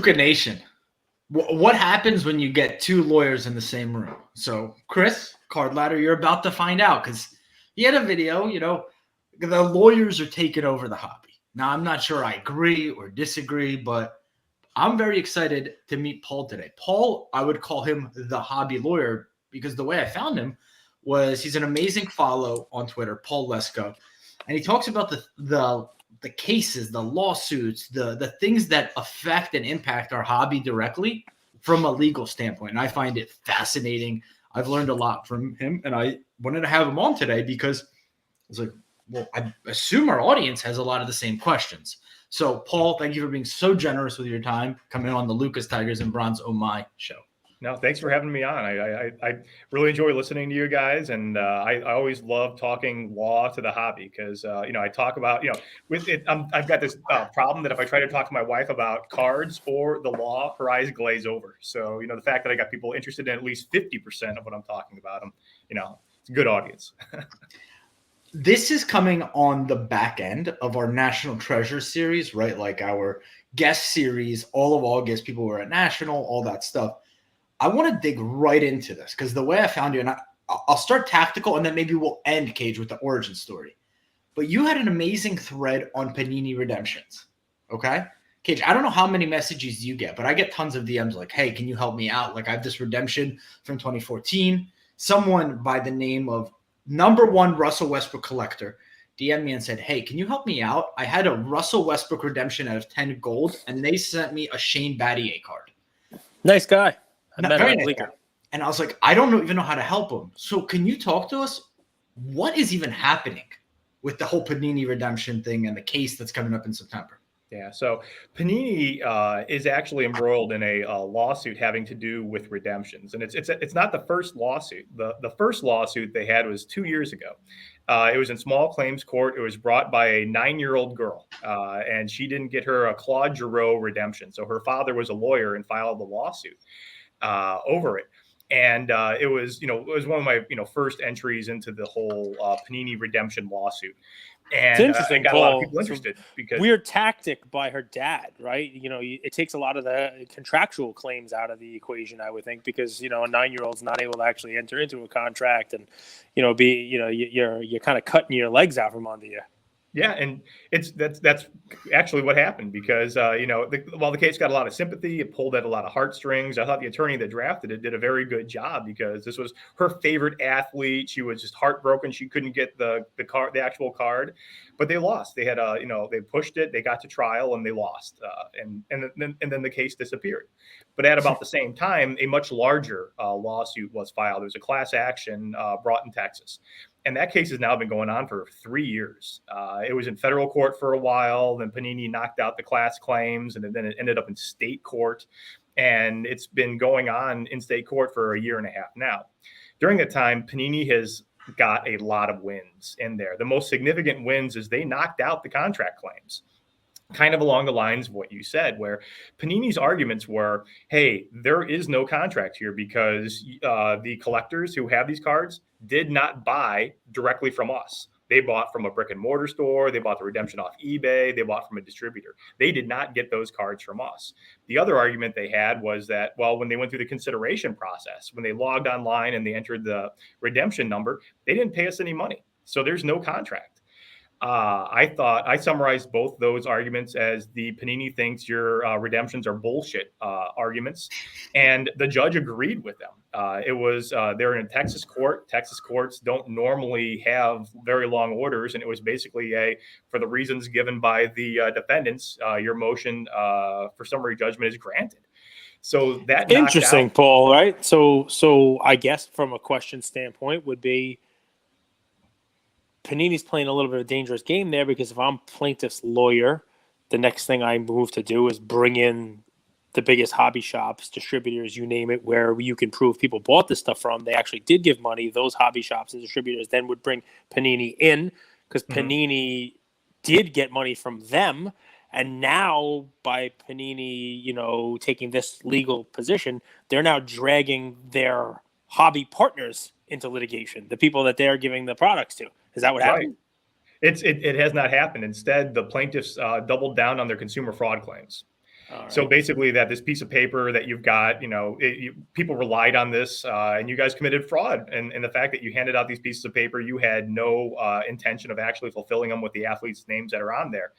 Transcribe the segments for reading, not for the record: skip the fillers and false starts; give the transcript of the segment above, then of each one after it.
Luca Nation. What happens when you get two lawyers in the same room? So, Chris Cardladder, you're about to find out because he had a video, the lawyers are taking over the hobby. Now, I'm not sure I agree or disagree, but I'm very excited to meet Paul today. Paul, I would call him the hobby lawyer because the way I found him was he's an amazing follow on Twitter, Paul Lesko, and he talks about the cases, the lawsuits, the things that affect and impact our hobby directly from a legal standpoint. And I find it fascinating. I've learned a lot from him, and I wanted to have him on today because I was like, well, I assume our audience has a lot of the same questions. So, Paul, thank you for being so generous with your time coming on the Lucas Tigers and Bronze Oh My show. No, thanks for having me on. I really enjoy listening to you guys, and I always love talking law to the hobby because I talk about with it. I've got this problem that if I try to talk to my wife about cards or the law, her eyes glaze over. So the fact that I got people interested in at least 50% of what I'm talking about, it's a good audience. This is coming on the back end of our National Treasure series, right? Like our guest series, all of August, people were at National, all that stuff. I want to dig right into this because the way I found you, and I'll start tactical and then maybe we'll end, Cage, with the origin story. But you had an amazing thread on Panini redemptions, okay? Cage, I don't know how many messages you get, but I get tons of DMs like, hey, can you help me out? Like I have this redemption from 2014. Someone by the name of #1 Russell Westbrook collector DM'd me and said, hey, can you help me out? I had a Russell Westbrook redemption out of 10 gold, and they sent me a Shane Battier card. Nice guy. Very nice guy. And I was like, I don't even know how to help him. So can you talk to us? What is even happening with the whole Panini redemption thing and the case that's coming up in September? Yeah, so Panini is actually embroiled in a lawsuit having to do with redemptions, and it's not the first lawsuit. The first lawsuit they had was 2 years ago. It was in small claims court. It was brought by a 9-year-old girl, and she didn't get her a Claude Giroux redemption. So her father was a lawyer and filed the lawsuit over it. And it was one of my first entries into the whole Panini redemption lawsuit. And it's interesting, got Paul, a lot of people interested because weird tactic by her dad, right? It takes a lot of the contractual claims out of the equation, I would think, because a 9-year-old's not able to actually enter into a contract, and you're kind of cutting your legs out from under you. Yeah, and that's actually what happened because while the case got a lot of sympathy, it pulled at a lot of heartstrings. I thought the attorney that drafted it did a very good job because this was her favorite athlete. She was just heartbroken she couldn't get the actual card, but they lost. They had they pushed it, they got to trial, and they lost, and then the case disappeared. But at about the same time, a much larger lawsuit was filed. It was a class action brought in Texas. And that case has now been going on for 3 years. It was in federal court for a while. Then Panini knocked out the class claims, and then it ended up in state court. And it's been going on in state court for a year and a half now. During that time, Panini has got a lot of wins in there. The most significant wins is they knocked out the contract claims, kind of along the lines of what you said, where Panini's arguments were, hey, there is no contract here because the collectors who have these cards did not buy directly from us. They bought from a brick and mortar store. They bought the redemption off eBay. They bought from a distributor. They did not get those cards from us. The other argument they had was that, well, when they went through the consideration process, when they logged online and they entered the redemption number, they didn't pay us any money. So there's no contract. I thought I summarized both those arguments as the Panini thinks your redemptions are bullshit arguments, and the judge agreed with them. It was they're in a Texas court. Texas courts don't normally have very long orders, and it was basically for the reasons given by the defendants, your motion for summary judgment is granted. So that interesting, Paul. Right? So I guess from a question standpoint would be, Panini's playing a little bit of a dangerous game there because if I'm plaintiff's lawyer, the next thing I move to do is bring in the biggest hobby shops, distributors, you name it, where you can prove people bought this stuff from. They actually did give money. Those hobby shops and distributors then would bring Panini in because Panini did get money from them. And now by Panini, taking this legal position, they're now dragging their hobby partners into litigation, the people that they're giving the products to. Is that what happened? It has not happened. Instead, the plaintiffs doubled down on their consumer fraud claims. So basically that this piece of paper that you've got, people relied on this and you guys committed fraud. And the fact that you handed out these pieces of paper, you had no intention of actually fulfilling them with the athletes' names that are on there.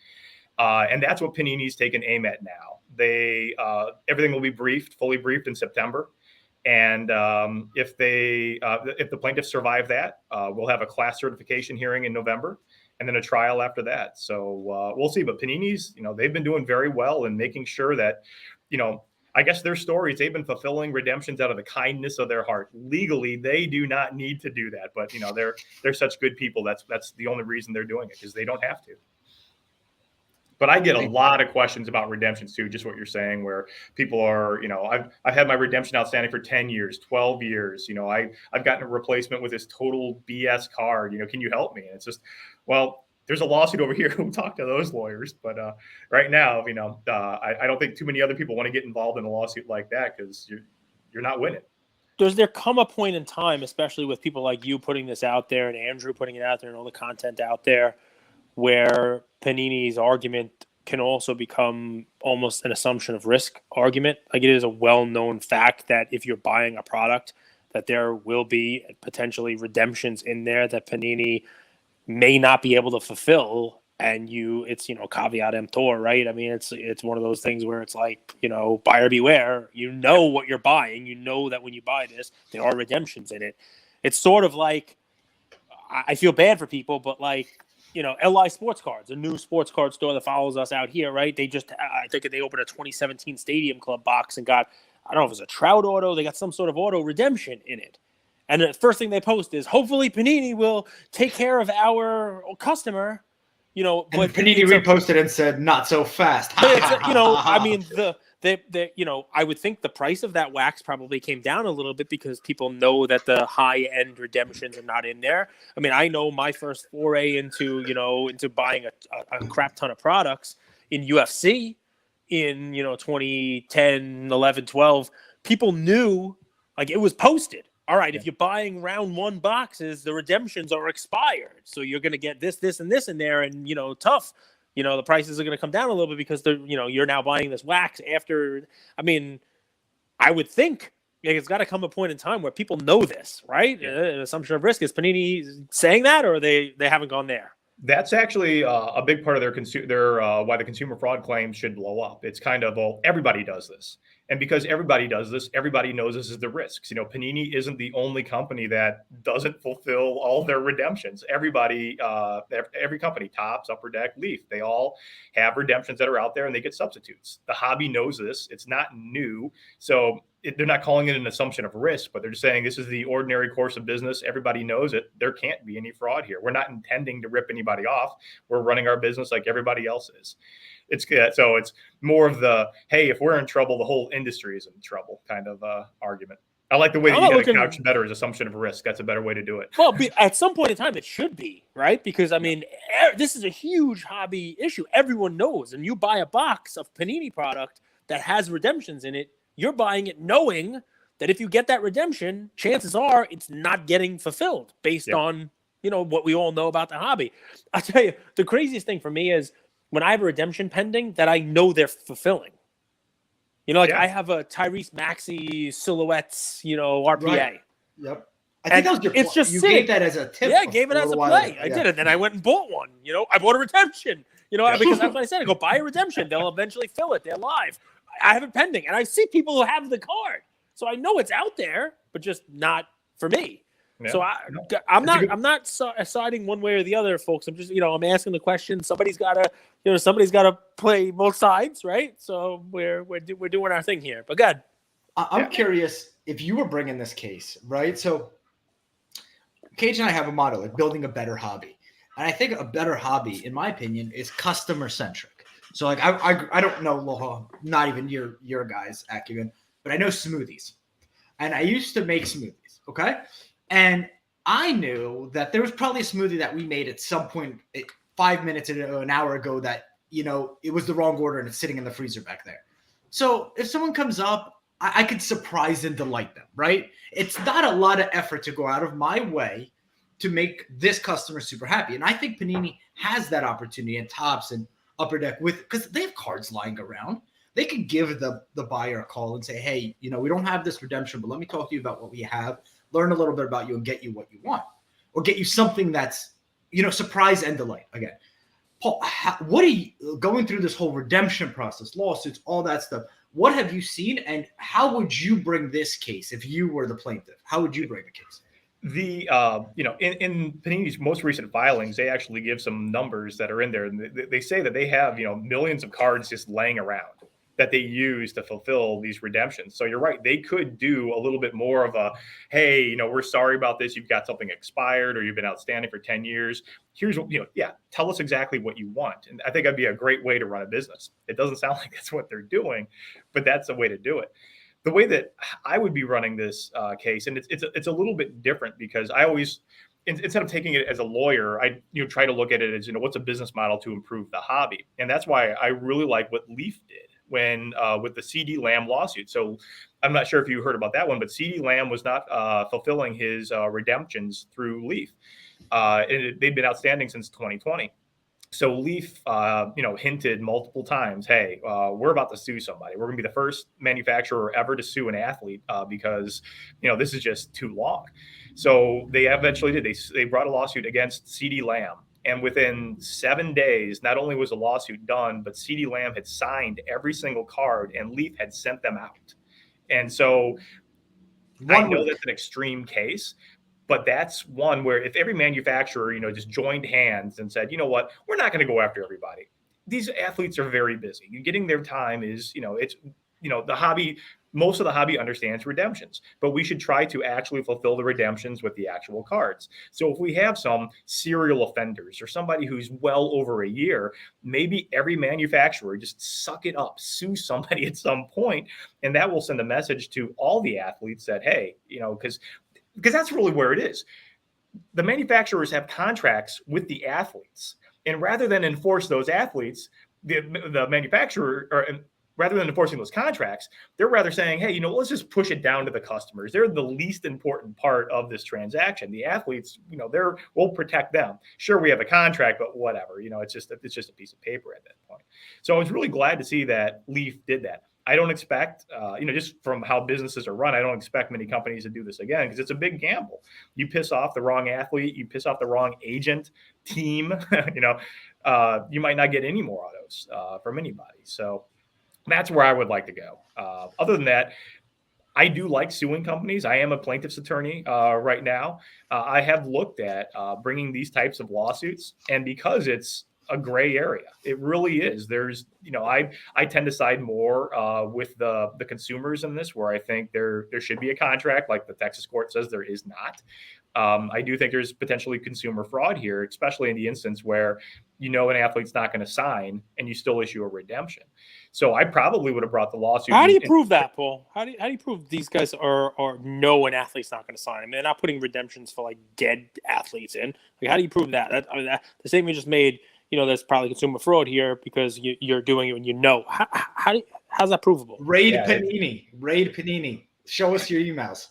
And that's what Panini's taken aim at now. Everything will be fully briefed in September. And if the plaintiffs survive that, we'll have a class certification hearing in November and then a trial after that. So we'll see. But Panini's, they've been doing very well in making sure that, I guess their stories, they've been fulfilling redemptions out of the kindness of their heart. Legally, they do not need to do that. But, they're such good people. That's the only reason they're doing it, because they don't have to. But I get a lot of questions about redemptions too, just what you're saying, where people are, I've had my redemption outstanding for 10 years, 12 years. I've gotten a replacement with this total BS card. Can you help me? And it's just, well, there's a lawsuit over here. We'll talk to those lawyers. But right now, I don't think too many other people want to get involved in a lawsuit like that, because you're not winning. Does there come a point in time, especially with people like you putting this out there and Andrew putting it out there and all the content out there, where Panini's argument can also become almost an assumption of risk argument? Like, it is a well-known fact that if you're buying a product, that there will be potentially redemptions in there that Panini may not be able to fulfill, and it's caveat emptor, right? I mean, it's one of those things where it's like, buyer beware. What you're buying. That when you buy this, there are redemptions in it. It's sort of like, I feel bad for people, but like, LI Sports Cards, a new sports card store that follows us out here, right? They just, I think they opened a 2017 Stadium Club box and got, I don't know if it was a Trout auto, they got some sort of auto redemption in it. And the first thing they post is, hopefully Panini will take care of our customer, but Panini reposted and said, not so fast. I mean, I would think the price of that wax probably came down a little bit because people know that the high-end redemptions are not in there. I mean, I know my first foray into buying a crap ton of products in UFC in, 2010, 11, 12, people knew, like, it was posted. All right, if you're buying round one boxes, the redemptions are expired. So you're going to get this, and this in there, and, tough. The prices are going to come down a little bit because you're now buying this wax after. I mean, I would think it's got to come a point in time where people know this, right? Yeah. An assumption of risk. Is Panini saying that, or they haven't gone there? That's actually a big part of their why the consumer fraud claims should blow up. It's kind of, well, everybody does this. And because everybody does this, everybody knows this is the risks. Panini isn't the only company that doesn't fulfill all their redemptions. Everybody, every company, Topps, Upper Deck, Leaf, they all have redemptions that are out there and they get substitutes. The hobby knows this. It's not new. So they're not calling it an assumption of risk, but they're just saying this is the ordinary course of business. Everybody knows it. There can't be any fraud here. We're not intending to rip anybody off. We're running our business like everybody else is. So it's more of the, hey, if we're in trouble, the whole industry is in trouble kind of argument. I like the way that you got to couch better as assumption of risk. That's a better way to do it. Well, at some point in time, it should be, right? Because, I mean, this is a huge hobby issue. Everyone knows. And you buy a box of Panini product that has redemptions in it, you're buying it knowing that if you get that redemption, chances are it's not getting fulfilled based on, what we all know about the hobby. I'll tell you, the craziest thing for me is when I have a redemption pending that I know they're fulfilling. I have a Tyrese Maxey silhouettes, RPA. Right. Yep. I think that was your it's just you sitting. gave that as a tip. Yeah, I gave it as a play. I did it. Then I went and bought one. I bought a redemption. Because that's what I said. I go buy a redemption. They'll eventually fill it. They're live. I have it pending. And I see people who have the card. So I know it's out there, but just not for me. Yeah. So I'm not siding one way or the other, folks. I'm just, I'm asking the question. Somebody's got to play both sides, right? So we're doing our thing here. But God, I'm curious if you were bringing this case, right? So Cage and I have a motto, like building a better hobby, and I think a better hobby, in my opinion, is customer centric. So like I don't know, not even your guys' acumen, but I know smoothies, and I used to make smoothies. Okay. And I knew that there was probably a smoothie that we made at some point 5 minutes ago, an hour ago that, it was the wrong order and it's sitting in the freezer back there. So if someone comes up, I could surprise and delight them, right? It's not a lot of effort to go out of my way to make this customer super happy. And I think Panini has that opportunity in Topps and Upper Deck because they have cards lying around. they could give the buyer a call and say, hey, we don't have this redemption, but let me talk to you about what we have, learn a little bit about you, and get you what you want, or get you something that's, surprise and delight. Again, Paul, what are you going through this whole redemption process, lawsuits, all that stuff? What have you seen, and how would you bring this case if you were the plaintiff? How would you bring the case? In Panini's most recent filings, they actually give some numbers that are in there. And they say that they have, millions of cards just laying around that they use to fulfill these redemptions. So you're right. They could do a little bit more of a, hey, we're sorry about this. You've got something expired or you've been outstanding for 10 years. Here's what, tell us exactly what you want. And I think that'd be a great way to run a business. It doesn't sound like that's what they're doing, but that's the way to do it. The way that I would be running this case, and it's a little bit different because I always, instead of taking it as a lawyer, I try to look at it as what's a business model to improve the hobby, and that's why I really like what Leaf did when with the CD Lamb lawsuit. So I'm not sure if you heard about that one, but CD Lamb was not fulfilling his redemptions through Leaf, and they'd been outstanding since 2020. So Leaf, hinted multiple times, hey, we're about to sue somebody. We're going to be the first manufacturer ever to sue an athlete because, this is just too long. So they eventually did. They brought a lawsuit against CD Lamb. And within 7 days, not only was the lawsuit done, but CD Lamb had signed every single card and Leaf had sent them out. And so I know that's an extreme case. But that's one where if every manufacturer, just joined hands and said, you know what, we're not going to go after everybody. These athletes are very busy. Getting their time is, it's, the hobby, most of the hobby understands redemptions, but we should try to actually fulfill the redemptions with the actual cards. So if we have some serial offenders or somebody who's well over a year, maybe every manufacturer just suck it up, sue somebody at some point, and that will send a message to all the athletes that, hey, because that's really where it is. The manufacturers have contracts with the athletes. And rather than enforce those athletes, the manufacturer, or rather than enforcing those contracts, they're rather saying, hey, let's just push it down to the customers. They're the least important part of this transaction. The athletes, we'll protect them. Sure, we have a contract, but whatever. It's just a piece of paper at that point. So I was really glad to see that Leaf did that. I don't expect, just from how businesses are run, I don't expect many companies to do this again because it's a big gamble. You piss off the wrong athlete, you piss off the wrong agent, team, you might not get any more autos from anybody. So that's where I would like to go. Other than that, I do like suing companies. I am a plaintiff's attorney right now. I have looked at bringing these types of lawsuits, and because it's a gray area, it really is. There's, I tend to side more with the consumers in this, where I think there should be a contract, like the Texas court says there is not. I do think there's potentially consumer fraud here, especially in the instance where an athlete's not going to sign and you still issue a redemption. So I probably would have brought the lawsuit. How do you prove that, Paul? How do you prove these guys are know an athlete's not going to sign? I mean, they're not putting redemptions for like dead athletes in. Like, how do you prove that? The statement you just made, there's probably consumer fraud here because you're doing it when how's that provable? Raid Panini. Show us your emails.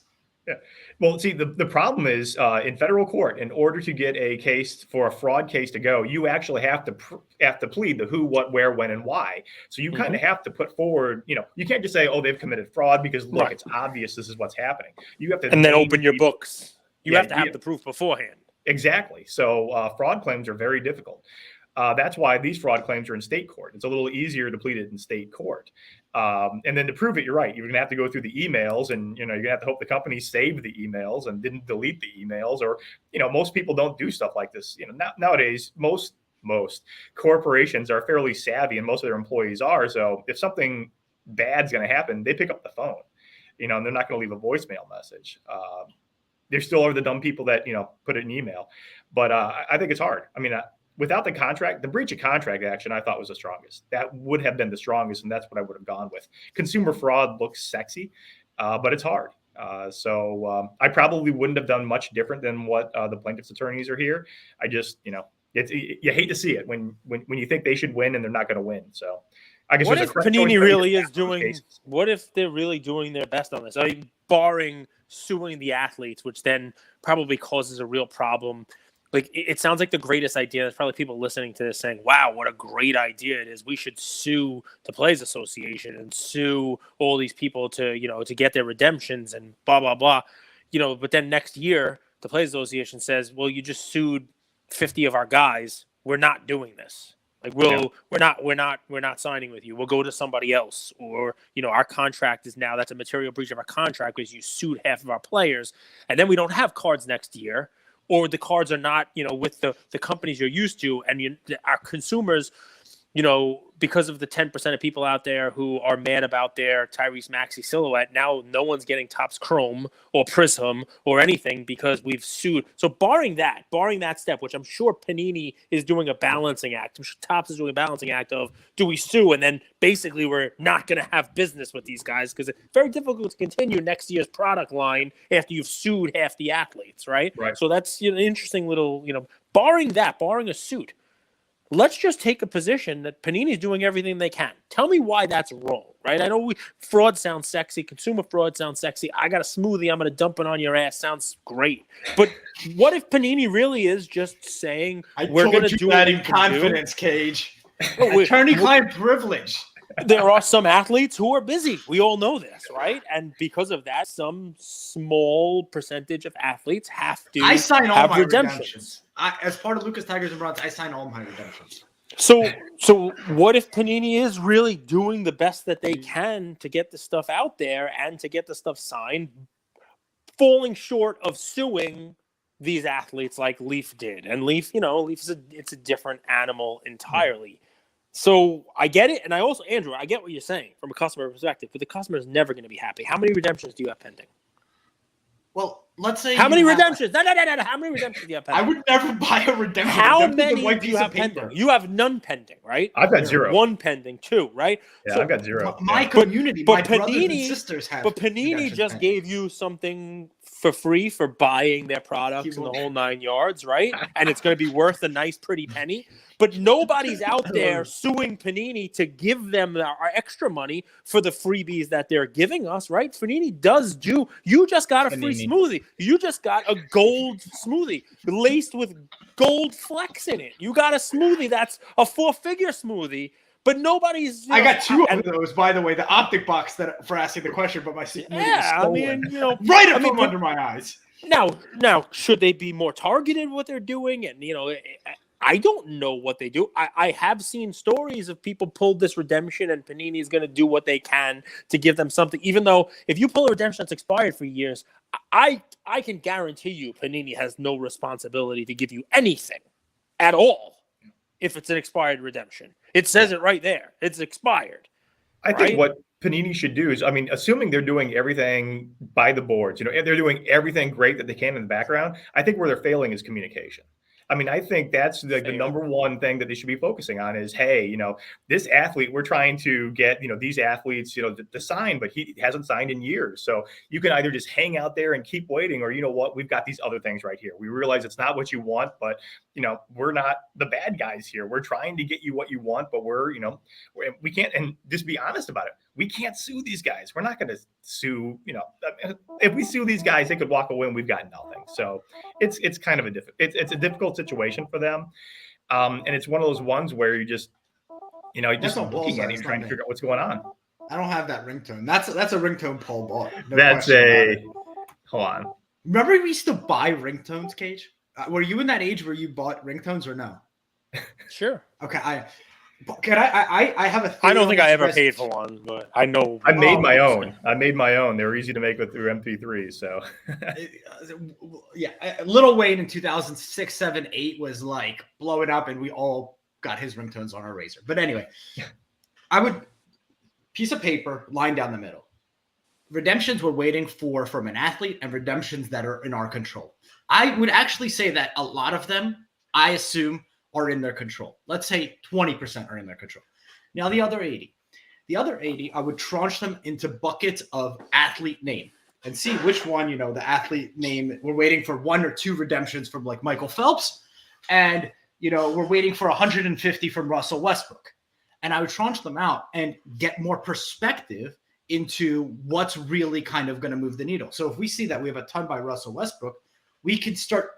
Yeah. Well, see, the problem is in federal court, in order to get a case for a fraud case to go, you actually have to plead the who, what, where, when, and why. So you kind of have to put forward, you can't just say, oh, they've committed fraud because look, it's obvious this is what's happening. You have to then open your books. You have to have the proof beforehand. Exactly. So fraud claims are very difficult. That's why these fraud claims are in state court. It's a little easier to plead it in state court. And then to prove it, you're right. You're going to have to go through the emails, and you're going to have to hope the company saved the emails and didn't delete the emails. Or most people don't do stuff like this. Nowadays, most corporations are fairly savvy, and most of their employees are. So if something bad's going to happen, they pick up the phone. And they're not going to leave a voicemail message. There still are the dumb people that put it in email, but I think it's hard. I mean. Without the contract, the breach of contract action, I thought was the strongest. That would have been the strongest, and that's what I would have gone with. Consumer fraud looks sexy, but it's hard. So I probably wouldn't have done much different than what the plaintiff's attorneys are here. I just, you hate to see it when you think they should win and they're not going to win. So I guess what if Panini really is doing? Cases. What if they're really doing their best on this? I mean, barring suing the athletes, which then probably causes a real problem. like it sounds like the greatest idea. There's probably people listening to this saying, wow, what a great idea it is. We should sue the Players Association and sue all these people to, to get their redemptions and blah, blah, blah. But then next year, the Players Association says, well, you just sued 50 of our guys. We're not doing this. Like we're not signing with you. We'll go to somebody else. Or, our contract is now, that's a material breach of our contract because you sued half of our players. And then we don't have cards next year. Or the cards are not, with the companies you're used to, and our consumers, because of the 10% of people out there who are mad about their Tyrese Maxey silhouette, now no one's getting Topps Chrome or Prism or anything because we've sued. So barring that step, which I'm sure Panini is doing a balancing act, I'm sure Topps is doing a balancing act of, do we sue? And then basically we're not going to have business with these guys because it's very difficult to continue next year's product line after you've sued half the athletes, right? So that's an interesting little, barring a suit. Let's just take a position that Panini is doing everything they can. Tell me why that's wrong, right? I know fraud sounds sexy. Consumer fraud sounds sexy. I got a smoothie. I'm going to dump it on your ass. Sounds great. But what if Panini really is just saying, we're going to do that in confidence, Cage. Attorney-client privilege. There are some athletes who are busy. We all know this, right? And because of that, some small percentage of athletes have to have redemptions. As part of Lucas Tigers and Bronze, I sign all my redemptions. So what if Panini is really doing the best that they can to get the stuff out there and to get the stuff signed, falling short of suing these athletes like Leaf did? And Leaf, Leaf it's a different animal entirely. So I get it, and I also, Andrew, I get what you're saying from a customer perspective, but the customer is never going to be happy. How many redemptions do you have pending? Well, let's say how many redemptions? No. How many redemptions do you have pending? I would never buy a redemption. How many do you have pending? You have none pending, right? I've got zero. One pending, too, right? Yeah, I've got zero. My community, my brothers and sisters have. But Panini just gave you something for free for buying their products in the whole 9 yards, right? And it's going to be worth a nice, pretty penny. But nobody's out there suing Panini to give them our extra money for the freebies that they're giving us, right? Panini does do. You just got a free smoothie. You just got a gold smoothie laced with gold flecks in it. You got a smoothie that's a 4-figure smoothie. But nobody's. I got two of those, by the way. The optic box for asking the question, but my smoothie is stolen. Right from under my eyes. Now, should they be more targeted what they're doing? And I don't know what they do. I have seen stories of people pulled this redemption, and Panini is going to do what they can to give them something. Even though if you pull a redemption that's expired for years, I can guarantee you Panini has no responsibility to give you anything at all if it's an expired redemption. It says it right there. It's expired. I think what Panini should do is, assuming they're doing everything by the boards, they're doing everything great that they can in the background. I think where they're failing is communication. I think that's the number one thing that they should be focusing on is, hey, this athlete, we're trying to get, these athletes, to sign, but he hasn't signed in years. So you can either just hang out there and keep waiting, or, what, we've got these other things right here. We realize it's not what you want, but, we're not the bad guys here. We're trying to get you what you want, but we can't, and just be honest about it. We can't sue these guys. We're not going to sue, if we sue these guys, they could walk away and we've got nothing. So it's kind of it's a difficult situation for them. And it's one of those ones where you just, you're just looking at it and trying to figure out what's going on. I don't have that ringtone. That's a ringtone Paul bought. Hold on. Remember we used to buy ringtones, Cage? Were you in that age where you bought ringtones or no? Sure. Okay. I have a. I don't think I ever paid for one, but I know. I made my own. They were easy to make through MP3. So, yeah, Lil Wayne in 2006, 7, 8 was like blowing up, and we all got his ringtones on our Razor. But anyway, I would piece of paper, line down the middle. Redemptions we're waiting for from an athlete, and redemptions that are in our control. I would actually say that a lot of them, I assume, are in their control. Let's say 20% are in their control. Now the other 80, I would tranche them into buckets of athlete name and see which one, the athlete name. We're waiting for 1 or 2 redemptions from like Michael Phelps, and we're waiting for 150 from Russell Westbrook. And I would tranche them out and get more perspective into what's really kind of going to move the needle. So if we see that we have a ton by Russell Westbrook, we could start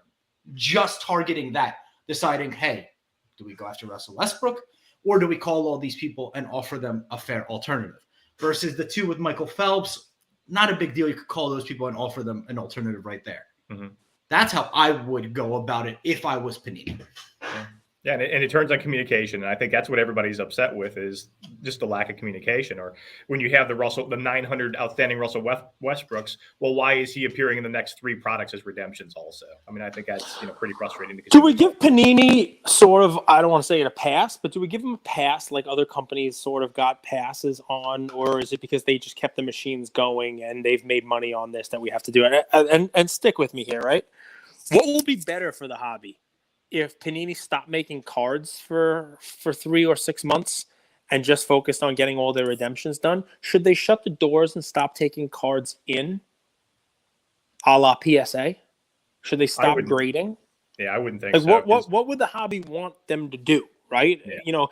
just targeting that, deciding, hey, do we go after Russell Westbrook or do we call all these people and offer them a fair alternative? Versus the two with Michael Phelps, not a big deal. You could call those people and offer them an alternative right there. Mm-hmm. That's how I would go about it if I was Panini. Yeah, and it turns on communication, and I think that's what everybody's upset with is just the lack of communication. Or when you have the 900 outstanding Russell Westbrooks, well, why is he appearing in the next 3 products as redemptions also? I mean, I think that's pretty frustrating. Do we give Panini sort of, I don't want to say it a pass, but do we give them a pass like other companies sort of got passes on, or is it because they just kept the machines going and they've made money on this that we have to do it? And stick with me here, right? What will be better for the hobby? If Panini stopped making cards for 3 or 6 months and just focused on getting all their redemptions done, should they shut the doors and stop taking cards in, a la PSA? Should they stop grading? Yeah, I wouldn't think like, so. What would the hobby want them to do, right? Yeah.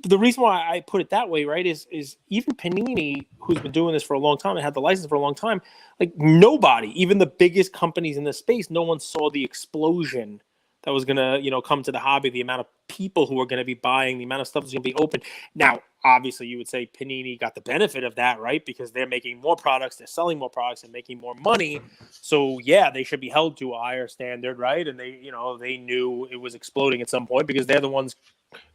The reason why I put it that way, right, is even Panini, who's been doing this for a long time and had the license for a long time, like nobody, even the biggest companies in this space, no one saw the explosion that was going to, come to the hobby, the amount of people who are going to be buying, the amount of stuff that's going to be open. Now, obviously, you would say Panini got the benefit of that, right? Because they're making more products, they're selling more products, and making more money. So, yeah, they should be held to a higher standard, right? And they, they knew it was exploding at some point because they're the ones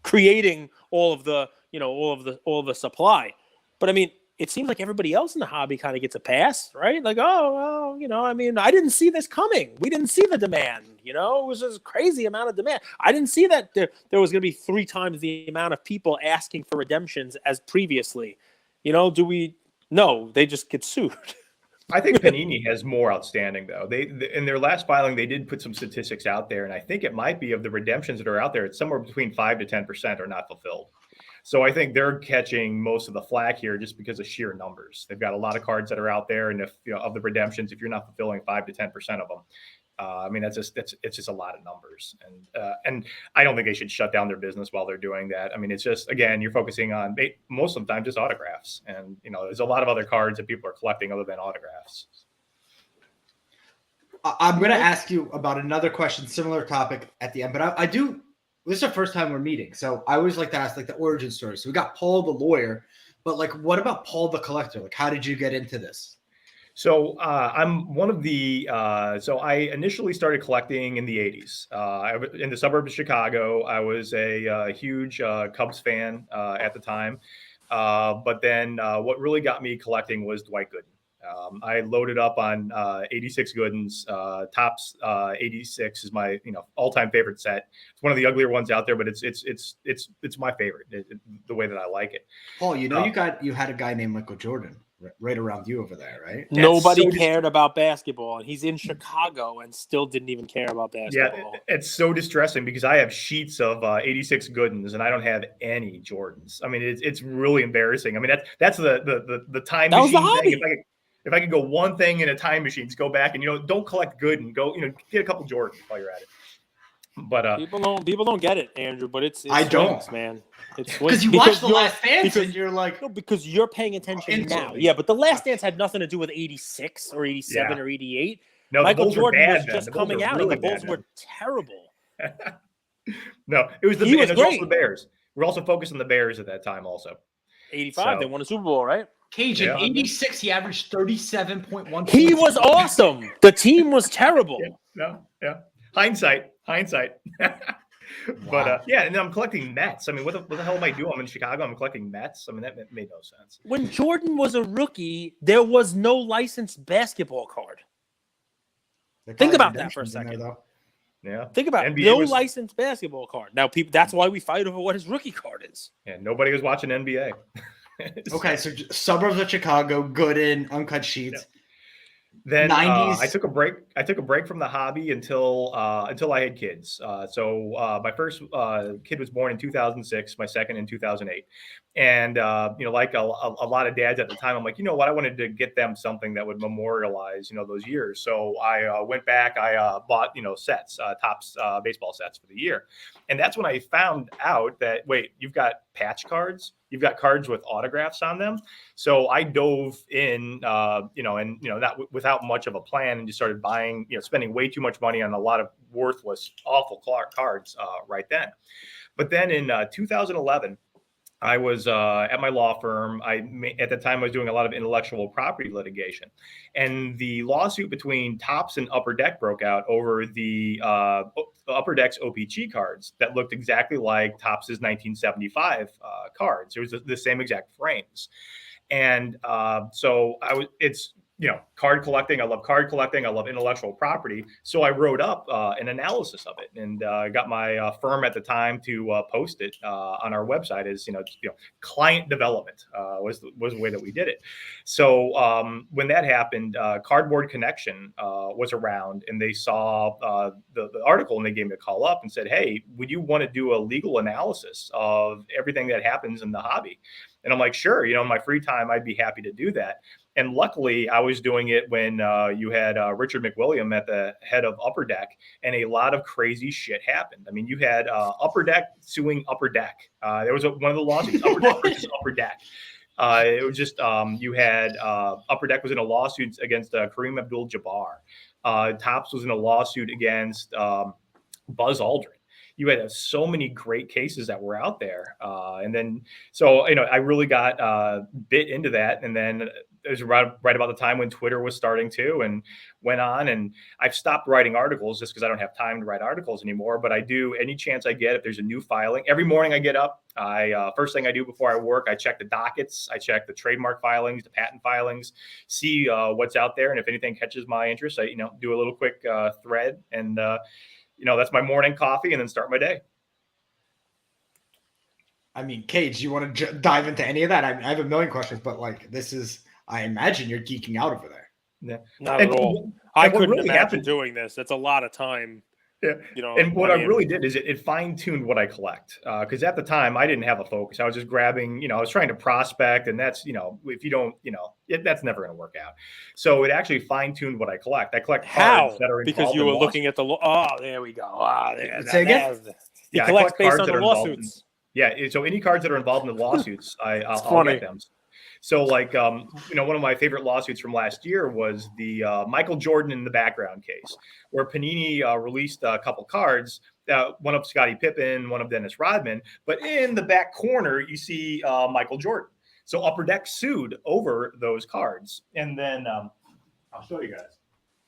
creating all of the, all of the supply. But I mean, it seems like everybody else in the hobby kind of gets a pass, right? Like, I didn't see this coming. We didn't see the demand, it was just a crazy amount of demand. I didn't see that there was going to be 3 times the amount of people asking for redemptions as previously. No, they just get sued. I think Panini has more outstanding, though. They in their last filing, they did put some statistics out there, and I think it might be of the redemptions that are out there, it's somewhere between 5 to 10% are not fulfilled. So I think they're catching most of the flack here just because of sheer numbers. They've got a lot of cards that are out there, and if of the redemptions, if you're not fulfilling 5 to 10% of them, it's just a lot of numbers. And I don't think they should shut down their business while they're doing that. I mean, it's just, again, you're focusing on most of the time just autographs, and there's a lot of other cards that people are collecting other than autographs. I'm going to ask you about another question, similar topic at the end, but I do. This is the first time we're meeting, so I always like to ask like the origin story. So we got Paul the lawyer, but like, what about Paul the collector? Like, how did you get into this? So I'm one of the. So I initially started collecting in the '80s. In the suburbs of Chicago. I was a huge Cubs fan at the time, but then what really got me collecting was Dwight Gooden. I loaded up on 86 Goodens. Topps 86 is my all-time favorite set. It's one of the uglier ones out there, but it's my favorite. The way that I like it. Paul, you had a guy named Michael Jordan right around you over there, right? Nobody cared about basketball, and he's in Chicago and still didn't even care about basketball. Yeah, it's so distressing because I have sheets of 86 Goodens and I don't have any Jordans. I mean, it's really embarrassing. I mean, that's the time that machine was the hobby. thing. If I could go one thing in a time machine, go back and don't collect Gooden, go get a couple Jordans while you're at it. But people don't get it, Andrew. But it's I don't, man. It's because you watch The Last Dance and you're like, no, because you're paying attention now. Yeah, but The Last Dance had nothing to do with 86 or 87 or 88. No, Michael Jordan was then. just coming out, and the Bulls were terrible. No, it was He was great. also the Bears. We're also focused on the Bears at that time, also. 85, they won a Super Bowl, right? Cage in 86, he averaged 37.1. He was awesome. The team was terrible. Yeah. Hindsight. But and then I'm collecting Mets. I mean, what the hell am I doing? I'm in Chicago. I'm collecting Mets. I mean, that made no sense. When Jordan was a rookie, there was no licensed basketball card. Think about that for a second. Yeah. Think about it. No licensed basketball card. Now, that's why we fight over what his rookie card is. Yeah, nobody was watching NBA. Okay, so suburbs of Chicago, Gooden, uncut sheets. Yeah. Then 90s. I took a break. I took a break from the hobby until I had kids. So my first kid was born in 2006, my second in 2008, And, like a lot of dads at the time, I'm like, you know what? I wanted to get them something that would memorialize, those years. So I went back, I bought, sets, Topps baseball sets for the year. And that's when I found out that, wait, you've got patch cards, you've got cards with autographs on them. So I dove in, not without much of a plan, and just started buying, spending way too much money on a lot of worthless, awful cards right then. But then in 2011, I was at my law firm. At the time I was doing a lot of intellectual property litigation, and the lawsuit between Topps and Upper Deck broke out over the Upper Deck's OPG cards that looked exactly like Topps's 1975 cards. It was the same exact frames, and so it's card collecting. I love card collecting. I love intellectual property. So I wrote up an analysis of it, and got my firm at the time to post it on our website as client development was the way that we did it. So when that happened, Cardboard Connection was around, and they saw the article, and they gave me a call up and said, "Hey, would you want to do a legal analysis of everything that happens in the hobby?" And I'm like, "Sure, in my free time, I'd be happy to do that." And luckily, I was doing it when you had Richard McWilliam at the head of Upper Deck, and a lot of crazy shit happened. I mean, you had Upper Deck suing Upper Deck. There was one of the lawsuits, Upper Deck versus Upper Deck. It was just you had Upper Deck was in a lawsuit against Kareem Abdul-Jabbar. Topps was in a lawsuit against Buzz Aldrin. You had so many great cases that were out there. And then, so, I really got bit into that. And then it was right about the time when Twitter was starting to, and went on. And I've stopped writing articles just because I don't have time to write articles anymore. But I do any chance I get. If there's a new filing, every morning I get up, first thing I do before I work, I check the dockets, I check the trademark filings, the patent filings, see what's out there. And if anything catches my interest, I do a little quick thread, and that's my morning coffee, and then start my day. I mean, Cage, you want to dive into any of that? I have a million questions, but I imagine you're geeking out over there. Yeah. Not at all. I couldn't really imagine doing this. That's a lot of time. Yeah. And what I really did is it fine-tuned what I collect. Because at the time I didn't have a focus. I was just grabbing, I was trying to prospect, and that's, if you don't, that's never going to work out. So it actually fine-tuned what I collect. I collect cards that are involved because you were looking at the there we go. Say again? You collect based on the lawsuits. So any cards that are involved in the lawsuits, I'll get them. So one of my favorite lawsuits from last year was the Michael Jordan in the background case, where Panini released a couple cards, one of Scottie Pippen, one of Dennis Rodman, but in the back corner, you see Michael Jordan. So Upper Deck sued over those cards. And then I'll show you guys.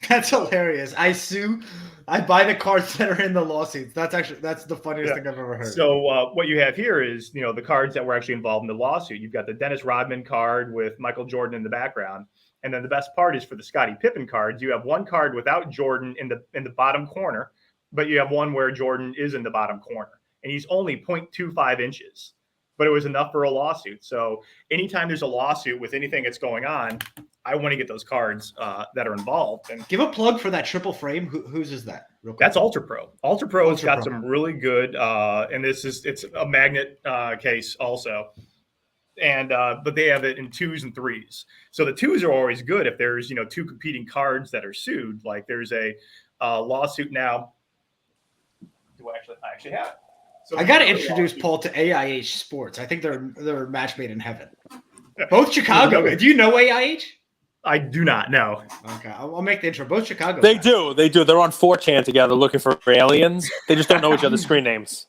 That's hilarious. I buy the cards that are in the lawsuits. That's the funniest thing I've ever heard. So what you have here is, the cards that were actually involved in the lawsuit. You've got the Dennis Rodman card with Michael Jordan in the background. And then the best part is for the Scottie Pippen cards, you have one card without Jordan in the bottom corner, but you have one where Jordan is in the bottom corner. And he's only 0.25 inches. But it was enough for a lawsuit. So anytime there's a lawsuit with anything that's going on, I want to get those cards that are involved. And give a plug for that triple frame. Whose is that? That's Ultra Pro. Ultra Pro has got some really good, and it's a magnet case also. And but they have it in 2s and 3s. So the 2s are always good if there's two competing cards that are sued. Like there's a lawsuit now. I actually have it. So I got to introduce Paul to AIH Sports. I think they're a match made in heaven. Both Chicago. Do you know AIH? I do not know. Okay, I'll make the intro. Both Chicago. They do. They're on 4chan together looking for aliens. They just don't know each other's screen names.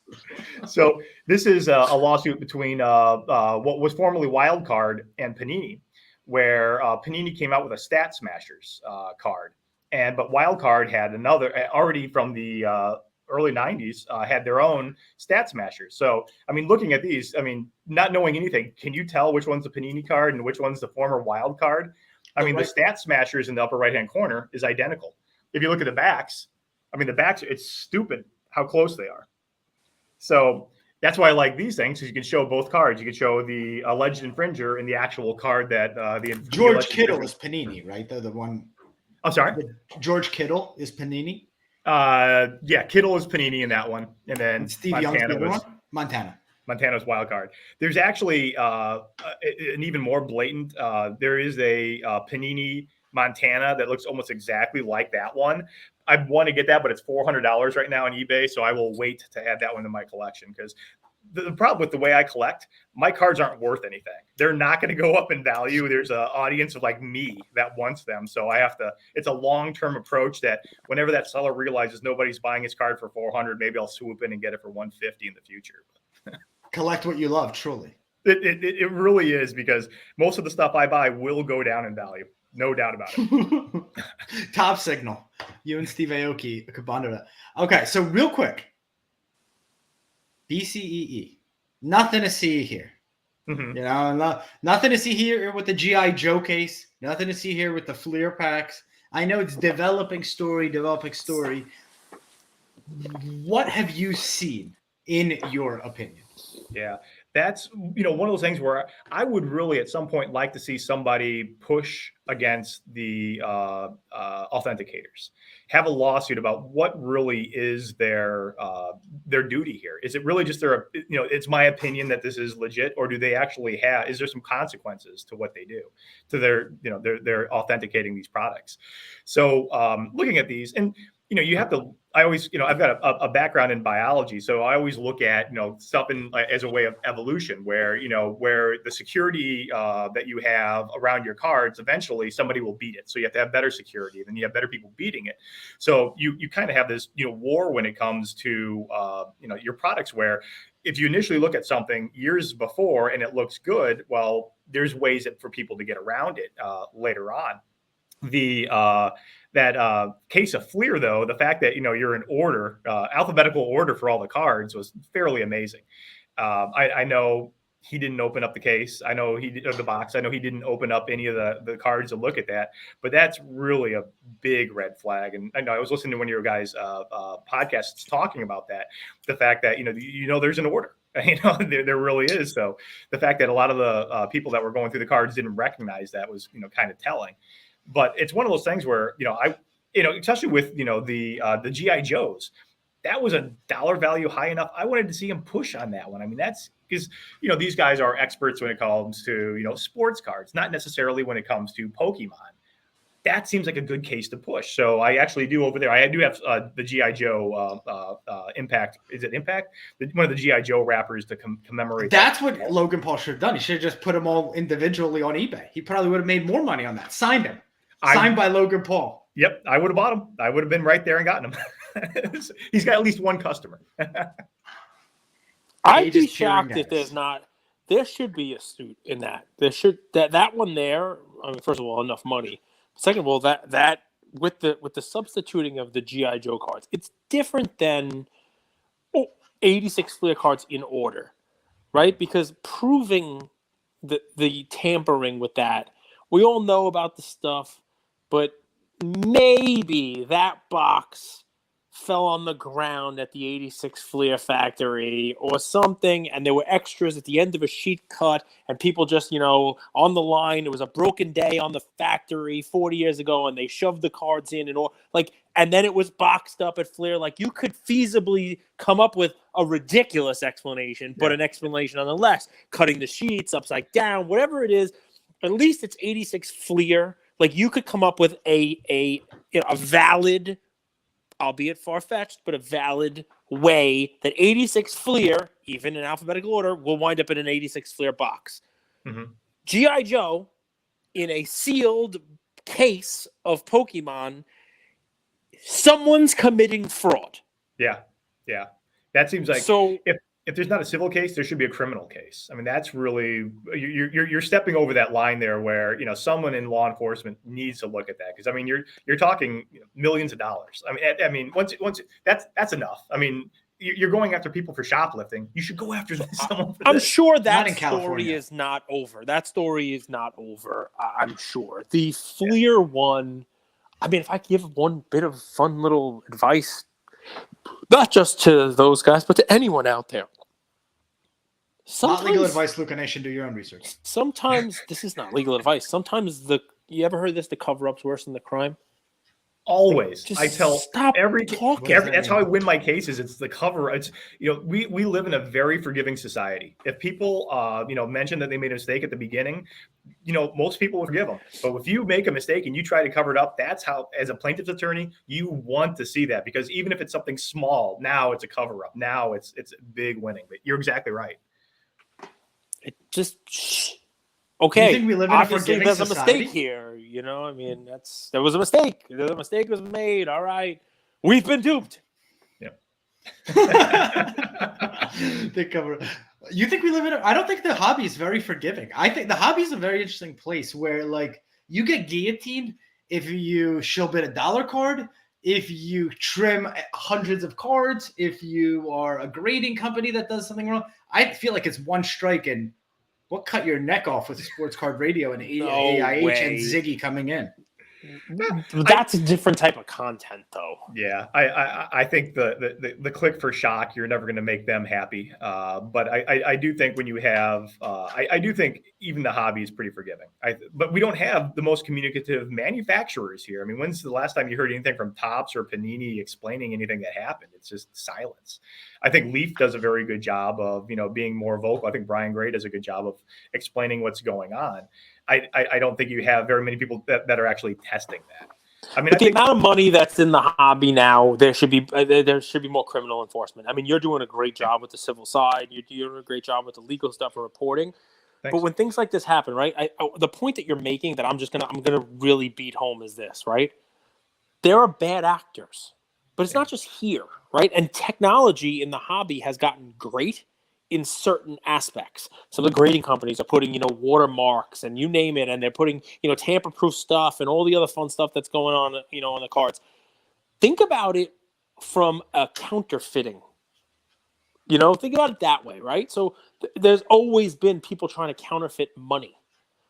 So this is a lawsuit between what was formerly Wildcard and Panini, where Panini came out with a Stat Smashers card, but Wildcard had another already from the early 90s had their own Stat Smashers. So, looking at these, not knowing anything, can you tell which one's the Panini card and which one's the former Wild card? The Stat Smashers in the upper right-hand corner is identical. If you look at the backs, it's stupid how close they are. So that's why I like these things, because you can show both cards. You can show the alleged infringer and the actual card that the George Kittle is Panini, right? The one. I'm sorry? George Kittle is Panini? Kittle is Panini in that one, and then Steve Young's the other one? Montana. Montana's wild card. There's actually an even more blatant. There is a Panini Montana that looks almost exactly like that one. I want to get that, but it's $400 right now on eBay, so I will wait to add that one to my collection because the problem with the way I collect, my cards aren't worth anything. They're not going to go up in value. There's an audience of like me that wants them. So I have to, it's a long-term approach that whenever that seller realizes nobody's buying his card for 400, maybe I'll swoop in and get it for 150 in the future. Collect what you love, truly. It really is, because most of the stuff I buy will go down in value. No doubt about it. Top signal. You and Steve Aoki combined that. Okay, so real quick. BCEE. Nothing to see here. Mm-hmm. You know, nothing to see here with the G.I. Joe case. Nothing to see here with the Fleer packs. I know it's developing story. What have you seen, in your opinion? Yeah, that's, one of those things where I would really at some point like to see somebody push against the authenticators, have a lawsuit about what really is their duty here. Is it really just it's my opinion that this is legit, or do they actually is there some consequences to what they do, to they're authenticating these products? So looking at these, and you have to, I always, I've got a background in biology. So I always look at, stuff as a way of evolution where, where the security that you have around your cards, eventually somebody will beat it. So you have to have better security, then you have better people beating it. So you kind of have this, war when it comes to, your products, where if you initially look at something years before and it looks good, well, there's ways for people to get around it later on. That case of Fleer, though, the fact that you're in order, alphabetical order for all the cards, was fairly amazing. I know he didn't open up the case. I know the box. I know he didn't open up any of the cards to look at that. But that's really a big red flag. And I know I was listening to one of your guys' podcasts talking about that. The fact that there's an order. There really is. So the fact that a lot of the people that were going through the cards didn't recognize that was kind of telling. But it's one of those things where, especially with, the G.I. Joes, that was a dollar value high enough. I wanted to see him push on that one. I mean, that's because, these guys are experts when it comes to, sports cards, not necessarily when it comes to Pokemon. That seems like a good case to push. So I actually do over there. I do have the G.I. Joe Impact. Is it Impact? One of the G.I. Joe wrappers to commemorate. That's what Logan Paul should have done. He should have just put them all individually on eBay. He probably would have made more money on that. Signed him. Signed by Logan Paul. Yep, I would have bought him. I would have been right there and gotten him. He's got at least one customer. I'd be shocked if there's not. There should be a suit in that. There should that one there. I mean, first of all, enough money. Second of all, that with the substituting of the G.I. Joe cards, it's different than 86 Fleer cards in order, right? Because proving the tampering with that, we all know about the stuff. But maybe that box fell on the ground at the 86 Fleer factory or something, and there were extras at the end of a sheet cut, and people just, on the line, it was a broken day on the factory 40 years ago, and they shoved the cards in and then it was boxed up at Fleer. Like, you could feasibly come up with a ridiculous explanation, but an explanation nonetheless. Cutting the sheets upside down, whatever it is, at least it's 86 Fleer. Like, you could come up with a valid, albeit far-fetched, but a valid way that 86 Fleer, even in alphabetical order, will wind up in an 86 Fleer box. Mm-hmm. G.I. Joe, in a sealed case of Pokemon, someone's committing fraud. Yeah. That seems like, so. If there's not a civil case, there should be a criminal case. I mean, that's really, you're stepping over that line there where, someone in law enforcement needs to look at that. Because, I mean, you're talking millions of dollars. I mean, once that's enough. I mean, you're going after people for shoplifting. You should go after someone for I'm this. sure that story is not over. That story is not over, I'm sure. The Fleer one, I mean, if I give one bit of fun little advice, not just to those guys, but to anyone out there. Not legal advice, Luca Nation. Do your own research. Sometimes this is not legal advice. Sometimes you ever heard this? The cover-up's worse than the crime. Always. Just I tell stop every talking. that's how I win my cases. It's the cover. It's, we live in a very forgiving society. If people mention that they made a mistake at the beginning, most people will forgive them. But if you make a mistake and you try to cover it up, that's how, as a plaintiff's attorney, you want to see that, because even if it's something small, now it's a cover up. Now it's big winning. But you're exactly right. It just Do you think we live in a obviously forgiving there's society? a mistake here. I mean, there was a mistake. The mistake was made. All right, we've been duped. They cover. You think we live in I don't think the hobby is very forgiving. I think the hobby is a very interesting place where, like, you get guillotined if you show bid a dollar card, if you trim hundreds of cards, if you are a grading company that does something wrong. I feel like it's one strike and we'll cut your neck off with Sports Card Radio and AIH way. and Ziggy coming in. That's a different type of content, though. Yeah, I think the click for shock, you're never going to make them happy. But I do think when you have, I do think even the hobby is pretty forgiving. But we don't have the most communicative manufacturers here. I mean, when's the last time you heard anything from Topps or Panini explaining anything that happened? It's just silence. I think Leaf does a very good job of, being more vocal. I think Brian Gray does a good job of explaining what's going on. I don't think you have very many people that are actually testing that. I mean, the amount of money that's in the hobby now, there should be more criminal enforcement. I mean, you're doing a great job with the civil side. You're doing a great job with the legal stuff and reporting. Thanks. But when things like this happen, right? The point that you're making that I'm gonna really beat home is this, right? There are bad actors, but it's not just here, right? And technology in the hobby has gotten great in certain aspects. Some of the grading companies are putting, watermarks and you name it, and they're putting, tamper-proof stuff and all the other fun stuff that's going on, on the cards. Think about it from a counterfeiting. Think about it that way, right? So there's always been people trying to counterfeit money,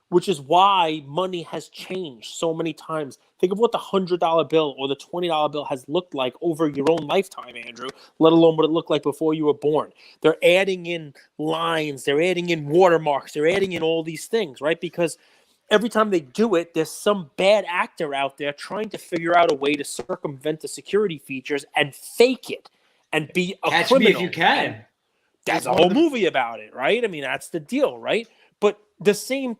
which is why money has changed so many times. Think of what the $100 bill or the $20 bill has looked like over your own lifetime, Andrew, let alone what it looked like before you were born. They're adding in lines, they're adding in watermarks, they're adding in all these things, right? Because every time they do it, there's some bad actor out there trying to figure out a way to circumvent the security features and fake it and be a Catch criminal. me if you can. And that's a whole movie about it, right? I mean, that's the deal, right? But the same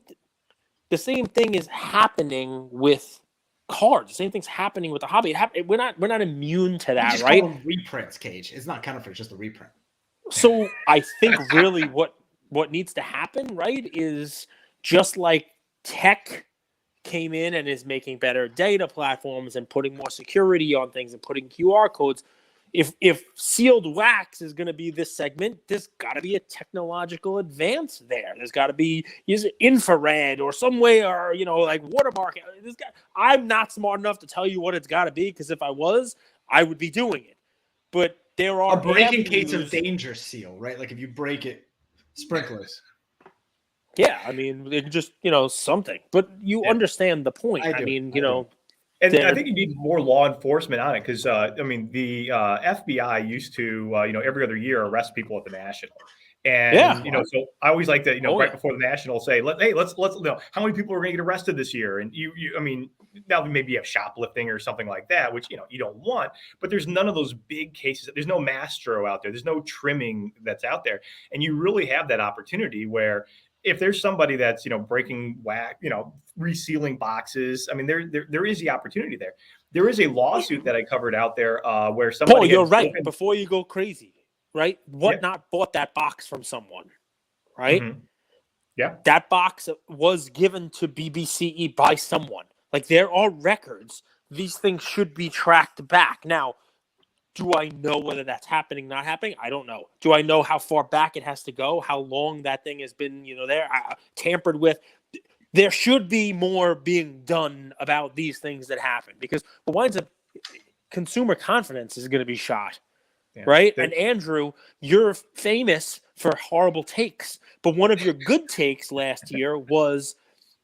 thing is happening with cards. The same thing's happening with the hobby. We're not immune to that, just right? Call them reprints, Cage. It's not counterfeit, just a reprint. So I think really what needs to happen, right, is just like tech came in and is making better data platforms and putting more security on things and putting QR codes. If sealed wax is going to be this segment, there's got to be a technological advance there. There's got to be infrared or some way, or like watermark. I'm not smart enough to tell you what it's got to be, because if I was, I would be doing it. But there are a break in case of danger seal, right? Like if you break it, sprinklers. Yeah, I mean, it just something. But you understand the point. I mean, And I think you need more law enforcement on it, because the FBI used to every other year arrest people at the National, and so I always like to before the National say, let's how many people are going to get arrested this year, and now maybe you have shoplifting or something like that, which you don't want, but there's none of those big cases. There's no Mastro out there. There's no trimming that's out there, and you really have that opportunity where, if there's somebody that's breaking wax, resealing boxes, I mean, there is the opportunity there. There is a lawsuit that I covered out there where somebody. Paul, you're right. Before you go crazy, right? Whatnot bought that box from someone, right? Mm-hmm. Yeah, that box was given to BBCE by someone. Like, there are records. These things should be tracked back. Now, do I know whether that's happening, not happening? I don't know. Do I know how far back it has to go? How long that thing has been, there tampered with? There should be more being done about these things that happen, because what winds up, consumer confidence is going to be shot, right? And Andrew, you're famous for horrible takes, but one of your good takes last year was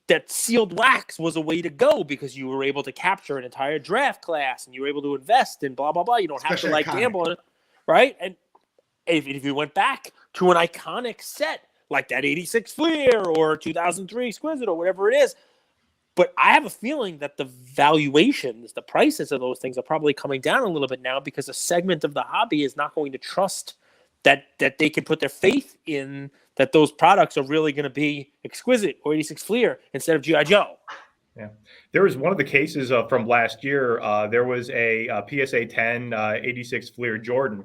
that sealed wax was a way to go, because you were able to capture an entire draft class and you were able to invest in blah, blah, blah. You don't have to gamble, right? And if you went back to an iconic set like that 86 Fleer or 2003 Exquisite or whatever it is, But I have a feeling that the valuations, the prices of those things are probably coming down a little bit now because a segment of the hobby is not going to trust that they can put their faith in that those products are really going to be exquisite or 86 Fleer instead of G.I. Joe. Yeah, there was one of the cases from last year. There was a PSA 10 86 Fleer Jordan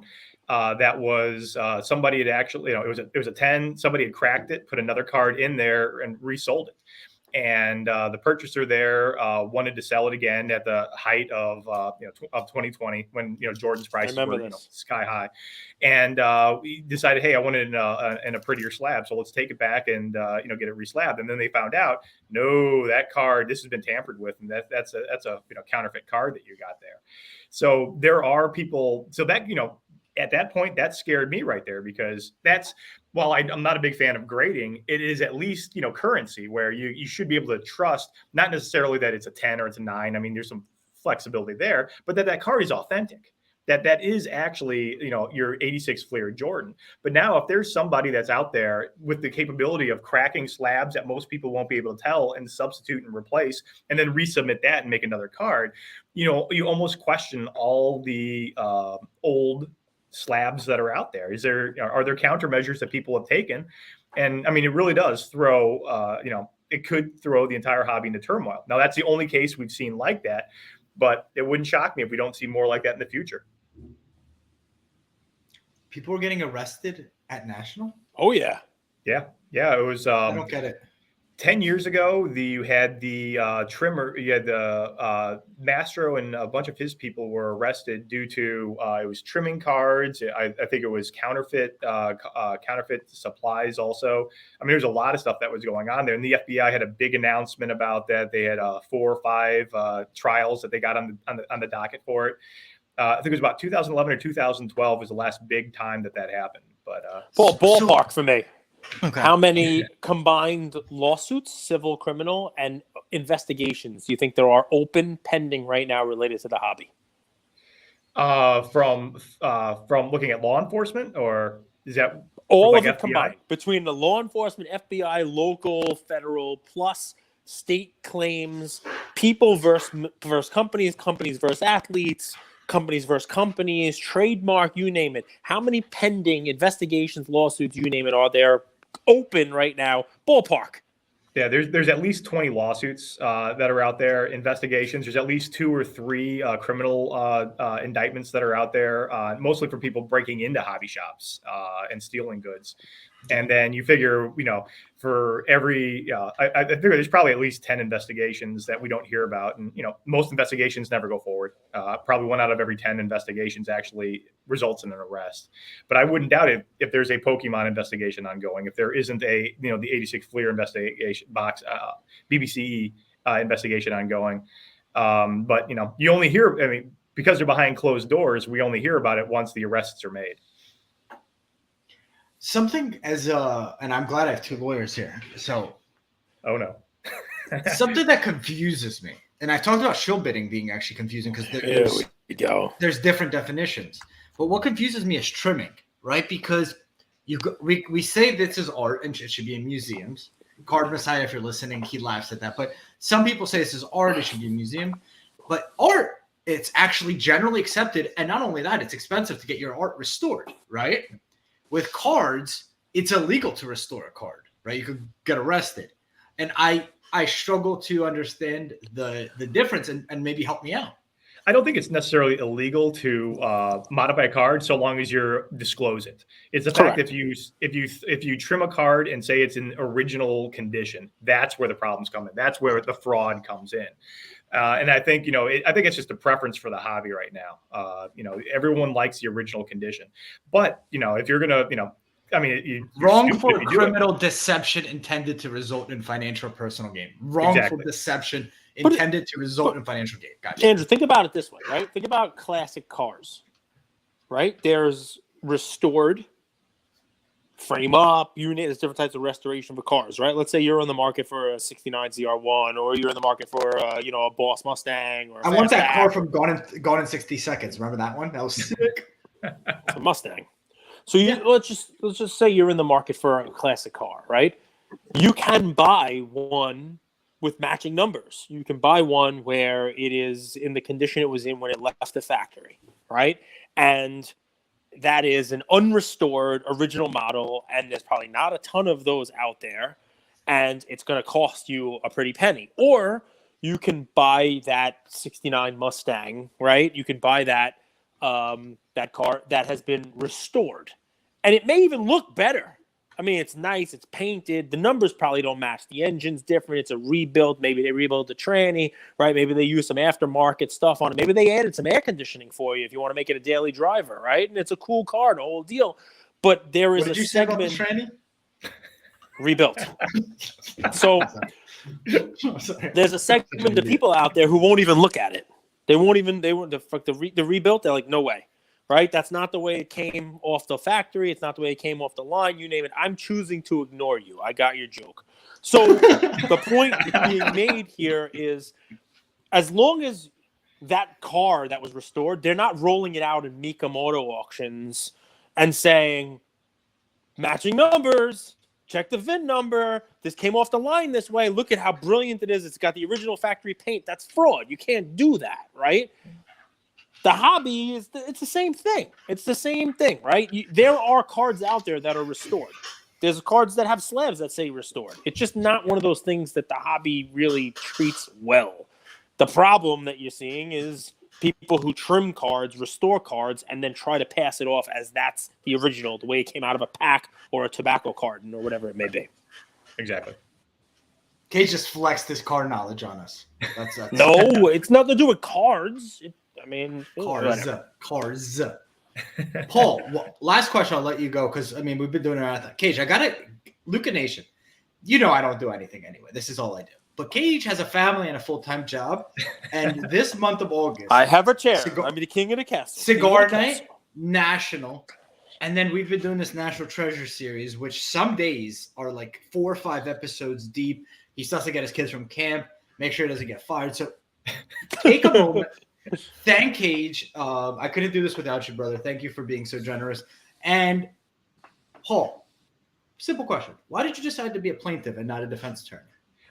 that was somebody had actually, it was a 10. Somebody had cracked it, put another card in there, and resold it. And the purchaser there wanted to sell it again at the height of of 2020 when Jordan's prices were sky high, and we decided, hey, I want it in a prettier slab, so let's take it back and get it reslabbed. And then they found out, no, that card, this has been tampered with, and that's a counterfeit card that you got there. So there are people, so that at that point, that scared me right there, because that's, while I'm not a big fan of grading, it is at least, currency where you should be able to trust, not necessarily that it's a 10 or it's a 9. I mean, there's some flexibility there, but that card is authentic. That is actually, your 86 Fleer Jordan. But now if there's somebody that's out there with the capability of cracking slabs that most people won't be able to tell and substitute and replace, and then resubmit that and make another card, you almost question all the old slabs that are out there. Are there countermeasures that people have taken? And I mean, it really does throw, it could throw the entire hobby into turmoil. Now, that's the only case we've seen like that, but it wouldn't shock me if we don't see more like that in the future. People were getting arrested at National? Oh, yeah. Yeah. Yeah. It was, I don't get it. 10 years ago, you had the trimmer, you had the Mastro, and a bunch of his people were arrested due to it was trimming cards. I think it was counterfeit supplies also. I mean, there's a lot of stuff that was going on there. And the FBI had a big announcement about that. They had 4 or 5 trials that they got on the docket for it. I think it was about 2011 or 2012 was the last big time that happened. But ballpark for me. Okay. How many combined lawsuits, civil, criminal, and investigations do you think there are open, pending right now related to the hobby? From looking at law enforcement, or is that all of like it FBI? combined between the law enforcement, FBI, local, federal, plus state claims, people versus companies, companies versus athletes, companies versus companies, trademark, you name it. How many pending investigations, lawsuits, you name it, are there open right now? Ballpark. Yeah, there's at least 20 lawsuits that are out there, investigations. There's at least 2 or 3 criminal indictments that are out there, mostly for people breaking into hobby shops and stealing goods. And then you figure, for every, I figure there's probably at least 10 investigations that we don't hear about. And, most investigations never go forward. Probably 1 out of every 10 investigations actually results in an arrest. But I wouldn't doubt it if there's a Pokemon investigation ongoing, if there isn't the 86 Fleer investigation box, BBCE investigation ongoing. But, you only hear, because they're behind closed doors, we only hear about it once the arrests are made. Something and I'm glad I have 2 lawyers here. So, oh no, something that confuses me, and I talked about shill bidding being actually confusing because there's different definitions. But what confuses me is trimming, right? Because we say this is art and it should be in museums. Card Messiah, if you're listening, he laughs at that. But some people say this is art; it should be a museum. But art, it's actually generally accepted, and not only that, it's expensive to get your art restored, right? With cards, it's illegal to restore a card, right? You could get arrested. And I struggle to understand the difference and maybe help me out. I don't think it's necessarily illegal to modify a card so long as you disclose it. It's the fact that if you trim a card and say it's in original condition, that's where the problems come in. That's where the fraud comes in. And I think, I think it's just a preference for the hobby right now. Everyone likes the original condition. But, if you're going to, wrongful criminal deception intended to result in financial or personal gain. Wrongful deception intended to result in financial gain. Gotcha. Andrew, think about it this way, right? Think about classic cars, right? There's restored, frame up, there's different types of restoration for cars, right? Let's say you're on the market for a 69 ZR1, or you're in the market for a Boss Mustang. Or I want that car from Gone in 60 Seconds. Remember that one? That was sick. It's a Mustang. So let's just say you're in the market for a classic car, right? You can buy one with matching numbers. You can buy one where it is in the condition it was in when it left the factory, right? And that is an unrestored original model, and there's probably not a ton of those out there, and it's going to cost you a pretty penny. Or you can buy that 69 Mustang, right? You can buy that that car that has been restored, and it may even look better. I mean, it's nice, it's painted. The numbers probably don't match. The engine's different. It's a rebuild. Maybe they rebuilt the tranny, right? Maybe they use some aftermarket stuff on it. Maybe they added some air conditioning for you if you want to make it a daily driver, right? And it's a cool car, the whole deal. But there is What did a you say about the segment tranny? rebuilt. So there's a segment of people out there who won't even look at it. They won't the rebuilt. They're like, no way. Right? That's not the way it came off the factory. It's not the way it came off the line. You name it. I'm choosing to ignore you. I got your joke. So the point being made here is, as long as that car that was restored, they're not rolling it out in Mecum auto auctions and saying, matching numbers, check the VIN number. This came off the line this way. Look at how brilliant it is. It's got the original factory paint. That's fraud. You can't do that, right? The hobby it's the same thing. It's the same thing, right? There are cards out there that are restored. There's cards that have slabs that say restored. It's just not one of those things that the hobby really treats well. The problem that you're seeing is people who trim cards, restore cards, and then try to pass it off as that's the original, the way it came out of a pack or a tobacco carton or whatever it may be. Exactly. Cage just flexed his card knowledge on us. That's No, it's nothing to do with cards. Cars. Paul, well, last question. I'll let you go because we've been doing it at Cage. I got it. Luca Nation. You know I don't do anything anyway. This is all I do. But Cage has a family and a full-time job, and this month of August, I have a chair. I'm the king of the castle. Cigar Night National, and then we've been doing this National Treasure series, which some days are like 4 or 5 episodes deep. He still has to get his kids from camp. Make sure he doesn't get fired. So take a moment. Thank Cage. I couldn't do this without you, brother. Thank you for being so generous. And Paul, simple question. Why did you decide to be a plaintiff and not a defense attorney?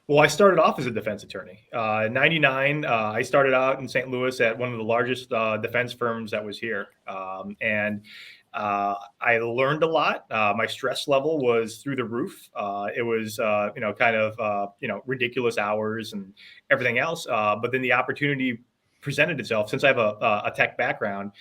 Well, I started off as a defense attorney. In 99, I started out in St. Louis at one of the largest defense firms that was here. And I learned a lot. My stress level was through the roof. It was, ridiculous hours and everything else. But then the opportunity presented itself. Since I have a tech background,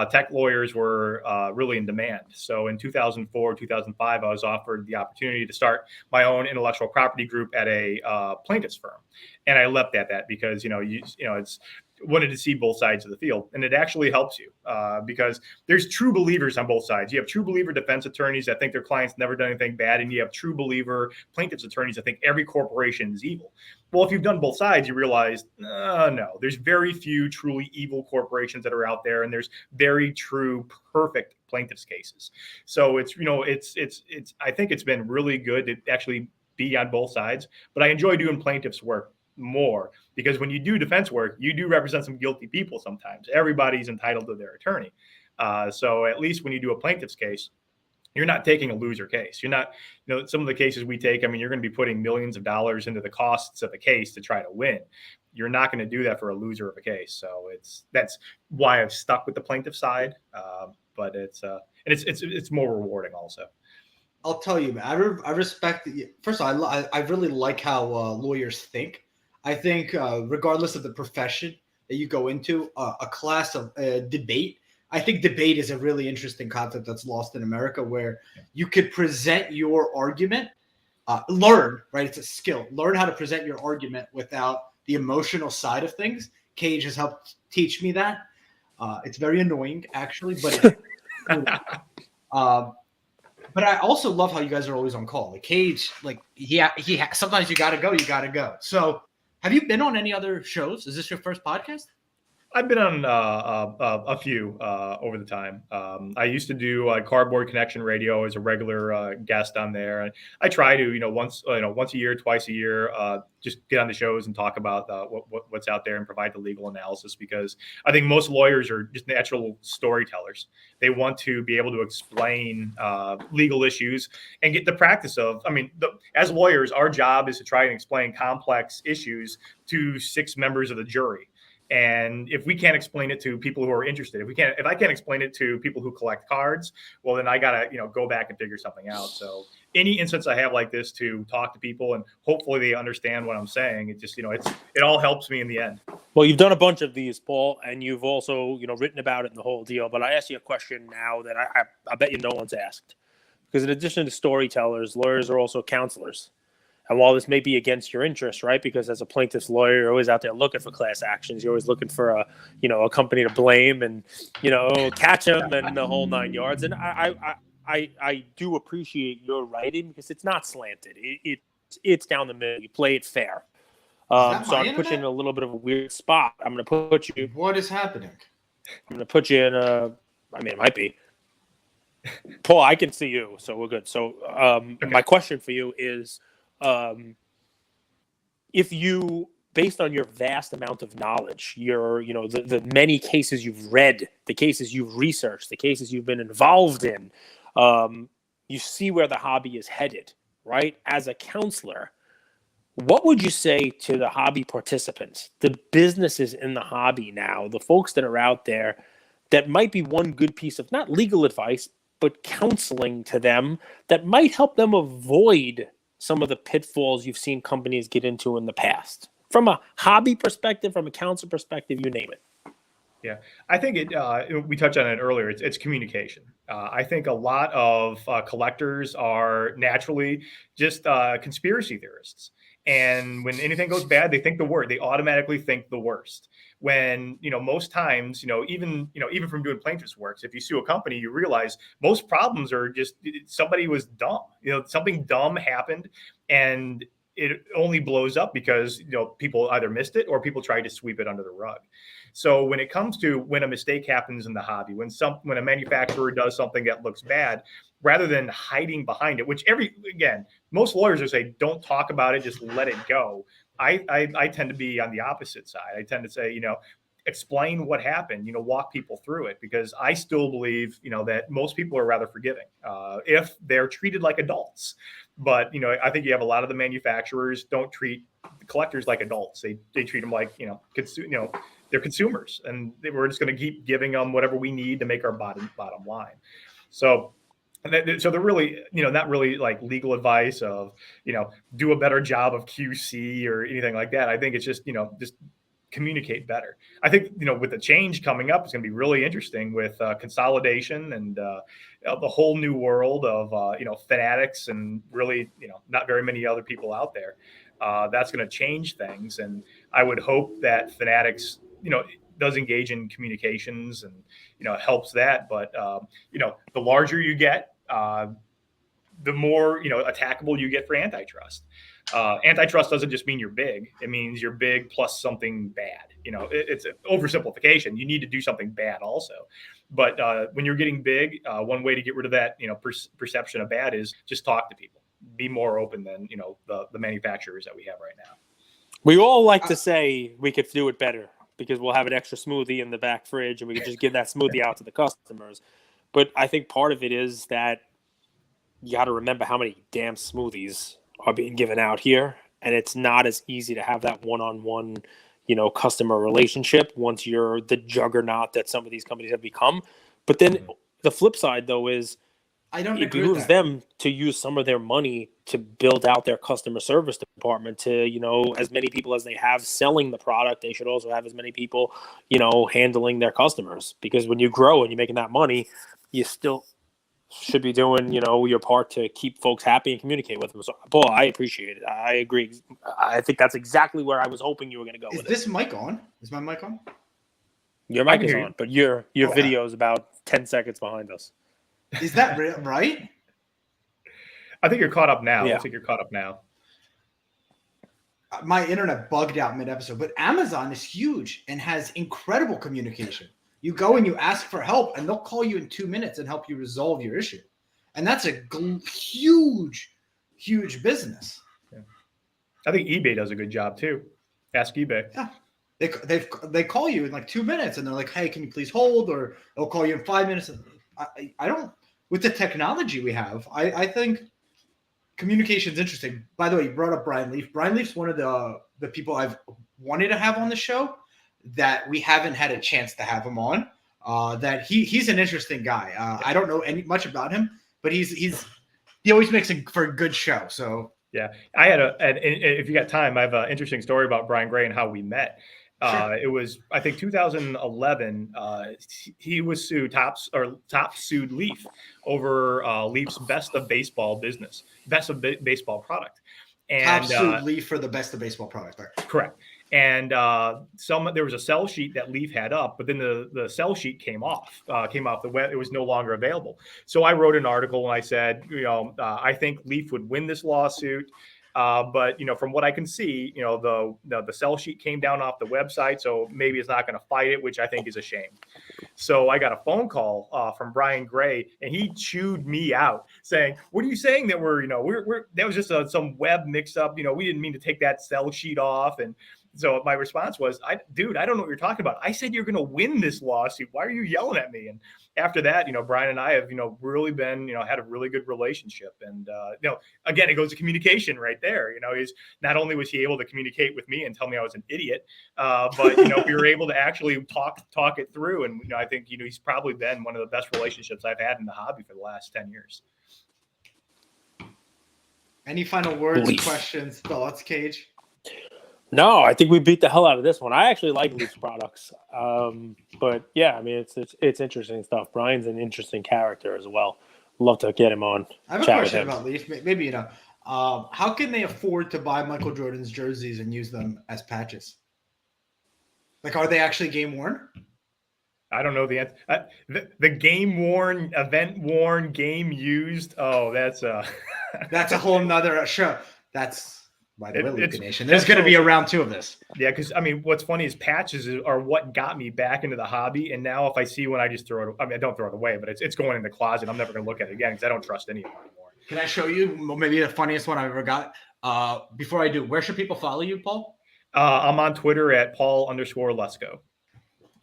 tech lawyers were really in demand. So in 2004, 2005, I was offered the opportunity to start my own intellectual property group at a plaintiff's firm. And I leapt at that because, it's wanted to see both sides of the field. And it actually helps you because there's true believers on both sides. You have true believer defense attorneys that think their client's never done anything bad. And you have true believer plaintiff's attorneys that think every corporation is evil. Well, if you've done both sides, you realize, no, there's very few truly evil corporations that are out there. And there's very true, perfect plaintiff's cases. So it's I think it's been really good to actually be on both sides, but I enjoy doing plaintiff's work more because when you do defense work, you do represent some guilty people sometimes. Everybody's entitled to their attorney. So at least when you do a plaintiff's case, you're not taking a loser case. You're not, some of the cases we take, you're going to be putting millions of dollars into the costs of the case to try to win. You're not going to do that for a loser of a case. So that's why I've stuck with the plaintiff side. But it's more rewarding also. I'll tell you, man, I respect first of all, I really like how lawyers think. I think regardless of the profession that you go into, a class of debate, I think debate is a really interesting concept that's lost in America where you could present your argument, learn, right? It's a skill. Learn how to present your argument without the emotional side of things. Cage has helped teach me that. It's very annoying, actually, but but I also love how you guys are always on call. Like Cage, sometimes you gotta go. So have you been on any other shows? Is this your first podcast? I've been on a few over the time. I used to do Cardboard Connection Radio as a regular guest on there, and I try to, once a year, twice a year, just get on the shows and talk about what's out there and provide the legal analysis, because I think most lawyers are just natural storytellers. They want to be able to explain legal issues and get the practice of. I mean, as lawyers, our job is to try and explain complex issues to 6 members of the jury. And if we can't explain it to people who are interested, if I can't explain it to people who collect cards, well, then I gotta, go back and figure something out. So any instance I have like this to talk to people and hopefully they understand what I'm saying, it just, it all helps me in the end. Well, you've done a bunch of these, Paul, and you've also, written about it in the whole deal. But I ask you a question now that I bet you no one's asked. Because in addition to storytellers, lawyers are also counselors. And while this may be against your interest, right? Because as a plaintiff's lawyer, you're always out there looking for class actions. You're always looking for a company to blame and, catch them and the whole 9 yards. And I do appreciate your writing because it's not slanted. It's down the middle. You play it fair. So I'm putting you in a little bit of a weird spot. I'm going to put you. What is happening? I'm going to put you in it might be. Paul, I can see you, so we're good. So okay. My question for you is, if you, based on your vast amount of knowledge, the many cases you've read, the cases you've researched, the cases you've been involved in, you see where the hobby is headed, right? As a counselor, what would you say to the hobby participants, the businesses in the hobby now, the folks that are out there that might be one good piece of not legal advice, but counseling to them that might help them avoid some of the pitfalls you've seen companies get into in the past? From a hobby perspective, from a counsel perspective, you name it. Yeah, I think we touched on it earlier. It's communication. I think a lot of collectors are naturally just conspiracy theorists. And when anything goes bad, they think the worst. They automatically think the worst. When, most times, even from doing plaintiff's works, if you sue a company, you realize most problems are just somebody was dumb. Something dumb happened and it only blows up because, people either missed it or people tried to sweep it under the rug. So when it comes to when a mistake happens in the hobby, when a manufacturer does something that looks bad, rather than hiding behind it, which most lawyers will say, don't talk about it, just let it go. I tend to be on the opposite side. I tend to say, explain what happened, walk people through it, because I still believe, that most people are rather forgiving if they're treated like adults. But, I think you have a lot of the manufacturers don't treat the collectors like adults. They treat them like, they're consumers, and we're just going to keep giving them whatever we need to make our bottom line. So they're really, not really like legal advice of, do a better job of QC or anything like that. I think it's just, just communicate better. I think, with the change coming up, it's going to be really interesting with consolidation and the whole new world of, fanatics and really, not very many other people out there. That's going to change things. And I would hope that fanatics, does engage in communications and, helps that. But, the larger you get, the more, attackable you get for antitrust. Antitrust doesn't just mean you're big. It means you're big plus something bad. It's an oversimplification. You need to do something bad also. But when you're getting big, one way to get rid of that, perception of bad is just talk to people. Be more open than, the manufacturers that we have right now. We all like to say we could do it better because we'll have an extra smoothie in the back fridge and we can just give that smoothie out to the customers. But I think part of it is that you got to remember how many damn smoothies are being given out here. And it's not as easy to have that one-on-one, customer relationship once you're the juggernaut that some of these companies have become. But then the flip side, though, is it behooves them to use some of their money to build out their customer service department to, as many people as they have selling the product. They should also have as many people, handling their customers, because when you grow and you're making that money, you still should be doing, your part to keep folks happy and communicate with them. So, Paul, I appreciate it. I agree. I think that's exactly where I was hoping you were going to go with it. Is this mic on? Is my mic on? Your mic is on, but your video is about 10 seconds behind us. Is that right? I think you're caught up now. Yeah. I think you're caught up now. my internet bugged out mid-episode, but Amazon is huge and has incredible communication. You go and you ask for help, and they'll call you in 2 minutes and help you resolve your issue. And that's a huge, huge business. Yeah. I think eBay does a good job too. Ask eBay. Yeah. They call you in like 2 minutes, and they're like, "Hey, can you please hold?" Or they'll call you in 5 minutes. I don't. With the technology we have, I think communication is interesting. By the way, you brought up Brian Leaf. Brian Leaf's one of the people I've wanted to have on the show that we haven't had a chance to have him on. That he's an interesting guy. I don't know much about him, but he always makes for a good show. So yeah, I had if you got time, I have an interesting story about Brian Gray and how we met. Sure. It was, I think, 2011. He was Top sued Leaf over Leaf's best of baseball baseball product. And Top sued Leaf for the best of baseball product. Correct. And there was a sell sheet that Leaf had up, but then the sell sheet came off the web. It was no longer available. So I wrote an article and I said, I think Leaf would win this lawsuit. But from what I can see, the sell sheet came down off the website, so maybe it's not going to fight it, which I think is a shame. So I got a phone call from Brian Gray, and he chewed me out, saying, "What are you saying that we're that was just some web mix up? We didn't mean to take that sell sheet off." And so my response was, dude, I don't know what you're talking about. I said you're going to win this lawsuit. Why are you yelling at me? And after that, Brian and I have, really been, had a really good relationship. And, again, it goes to communication right there. He's not only was he able to communicate with me and tell me I was an idiot, but, we were able to actually talk it through. And, I think, he's probably been one of the best relationships I've had in the hobby for the last 10 years. Any final words, questions, thoughts, Cage? No, I think we beat the hell out of this one. I actually like Leaf's products. But yeah, I mean, it's interesting stuff. Brian's an interesting character as well. Love to get him on. I have a question about Leaf. Maybe, how can they afford to buy Michael Jordan's jerseys and use them as patches? Like, are they actually game worn? I don't know the answer. The game worn, event worn, game used. Oh, that's a whole nother show. That's by the way, Luca Nation. There's going to be a round 2 of this. Yeah, because what's funny is patches are what got me back into the hobby. And now if I see one, I just throw it. I don't throw it away, but it's going in the closet. I'm never going to look at it again because I don't trust any of them anymore. Can I show you maybe the funniest one I've ever got? Before I do, where should people follow you, Paul? I'm on Twitter at Paul_Lesko.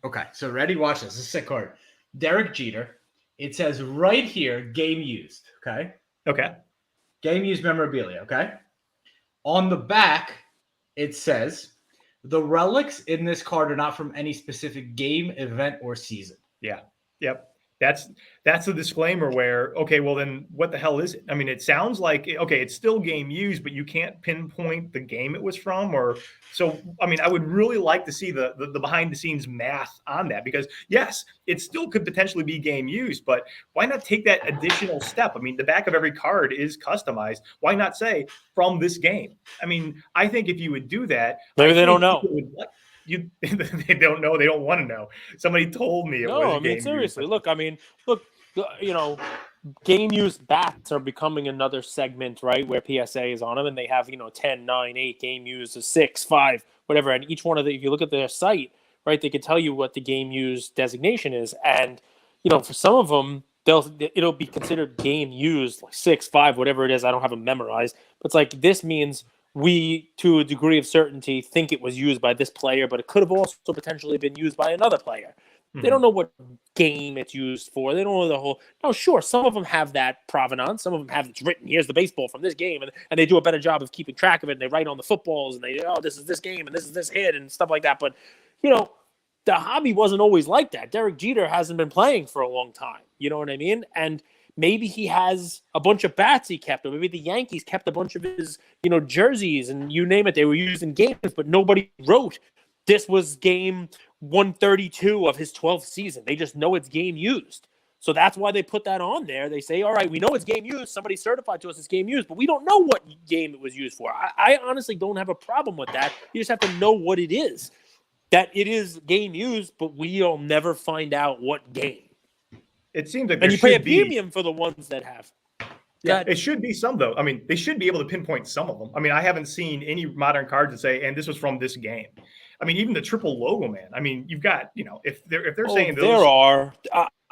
Okay, so ready? Watch this. This is a sick card. Derek Jeter. It says right here, game used. Okay. Okay. Game used memorabilia. Okay. On the back, it says the relics in this card are not from any specific game, event, or season. Yeah. Yep. That's a disclaimer where, okay, well then what the hell is it? I mean, it sounds like, okay, it's still game used, but you can't pinpoint the game it was from I would really like to see the behind the scenes math on that, because yes, it still could potentially be game used, but why not take that additional step? I mean, the back of every card is customized. Why not say from this game? I mean, I think if you would do that, maybe they don't know. They don't know. They don't want to know. Somebody told me it was. No, I mean, seriously. Look, game used bats are becoming another segment, right? Where PSA is on them, and they have 10, 9, 8 game used, a 6, 5, whatever. And each one of if you look at their site, right, they can tell you what the game used designation is, and for some of them, it'll be considered game used, like 6, 5, whatever it is. I don't have them memorized, but it's like this means we, to a degree of certainty, think it was used by this player, but it could have also potentially been used by another player. Mm-hmm. They don't know what game it's used for. They don't know the whole. No, sure, some of them have that provenance. Some of them have it's written, here's the baseball from this game, and they do a better job of keeping track of it, and they write on the footballs, and this is this game, and this is this hit, and stuff like that. But, the hobby wasn't always like that. Derek Jeter hasn't been playing for a long time. You know what I mean? And maybe he has a bunch of bats he kept, or maybe the Yankees kept a bunch of his, jerseys, and you name it. They were used in games, but nobody wrote this was game 132 of his 12th season. They just know it's game used. So that's why they put that on there. They say, all right, we know it's game used. Somebody certified to us it's game used, but we don't know what game it was used for. I honestly don't have a problem with that. You just have to know what it is. That it is game used, but we'll never find out what game. It seems like and you pay a premium for the ones that have. Yeah, it should be some though. I mean, they should be able to pinpoint some of them. I mean, I haven't seen any modern cards that say, "And this was from this game." I mean, even the triple logo, man. I mean, you've got, if they're saying those, there are.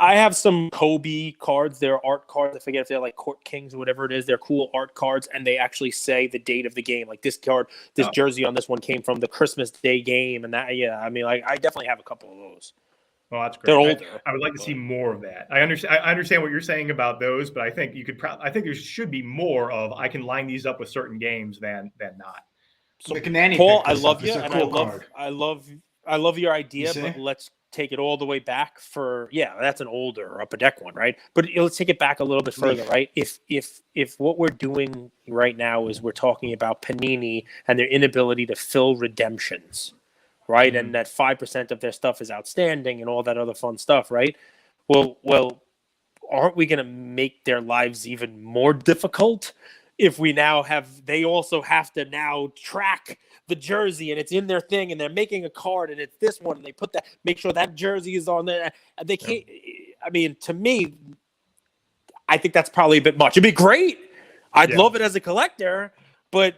I have some Kobe cards. They're art cards. I forget if they're like Court Kings or whatever it is. They're cool art cards, and they actually say the date of the game. Like this card, this jersey on this one came from the Christmas Day game, and that. Yeah, I mean, like I definitely have a couple of those. Well, that's great. They're older. I would like to see more of that. I understand what you're saying about those, but I think you could. I think there should be more of. I can line these up with certain games than not. So, Paul, I love you, and I love your idea, but let's take it all the way back for that's an older upper deck one, right? But let's take it back a little bit further, right? If what we're doing right now is we're talking about Panini and their inability to fill redemptions, right? And that 5% of their stuff is outstanding and all that other fun stuff, right? Well, aren't we going to make their lives even more difficult if we now they also have to now track the jersey and it's in their thing and they're making a card and it's this one and they make sure that jersey is on there. They can't, I mean, to me, I think that's probably a bit much. It'd be great. I'd love it as a collector, but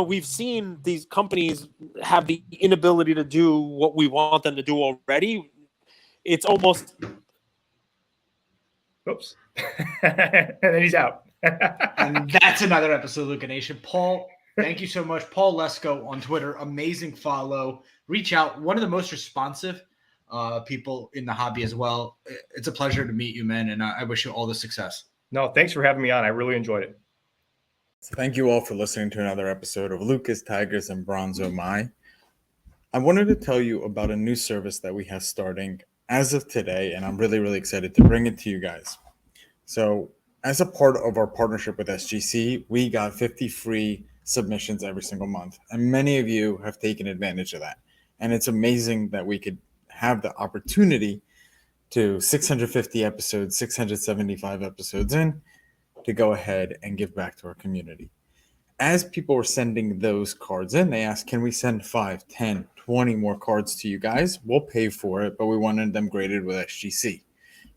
we've seen these companies have the inability to do what we want them to do already. It's almost. Oops. And then he's out. And that's another episode of Luca Nation. Paul, thank you so much. Paul Lesko on Twitter. Amazing follow. Reach out. One of the most responsive people in the hobby as well. It's a pleasure to meet you, man, and I wish you all the success. No, thanks for having me on. I really enjoyed it. So thank you all for listening to another episode of Lucas, Tigers, and Bronzo My. I wanted to tell you about a new service that we have starting as of today, and I'm really, really excited to bring it to you guys. So as a part of our partnership with SGC, we got 50 free submissions every single month, and many of you have taken advantage of that. And it's amazing that we could have the opportunity to 650 episodes, 675 episodes in, to go ahead and give back to our community. As people were sending those cards in, they asked, can we send 5, 10, 20 more cards to you guys? We'll pay for it, but we wanted them graded with SGC.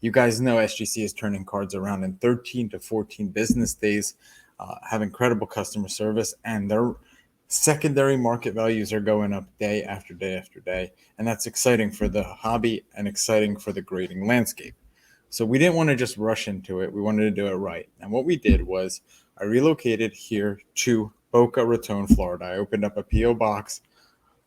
You guys know SGC is turning cards around in 13 to 14 business days, have incredible customer service, and their secondary market values are going up day after day after day. And that's exciting for the hobby and exciting for the grading landscape. So we didn't want to just rush into it. We wanted to do it right. And what we did was I relocated here to Boca Raton, Florida. I opened up a P.O. box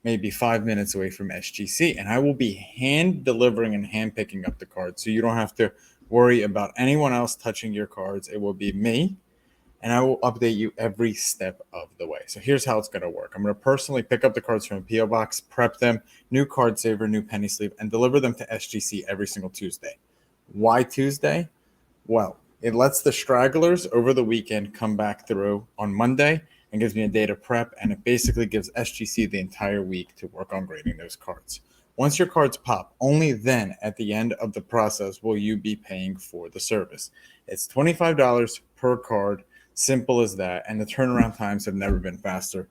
maybe 5 minutes away from SGC, and I will be hand delivering and hand picking up the cards. So you don't have to worry about anyone else touching your cards. It will be me, and I will update you every step of the way. So here's how it's going to work. I'm going to personally pick up the cards from a P.O. box, prep them, new card saver, new penny sleeve, and deliver them to SGC every single Tuesday. Why Tuesday? Well, it lets the stragglers over the weekend come back through on Monday and gives me a day to prep, and it basically gives SGC the entire week to work on grading those cards. Once your cards pop, only then at the end of the process will you be paying for the service. It's $25 per card, simple as that, and the turnaround times have never been faster.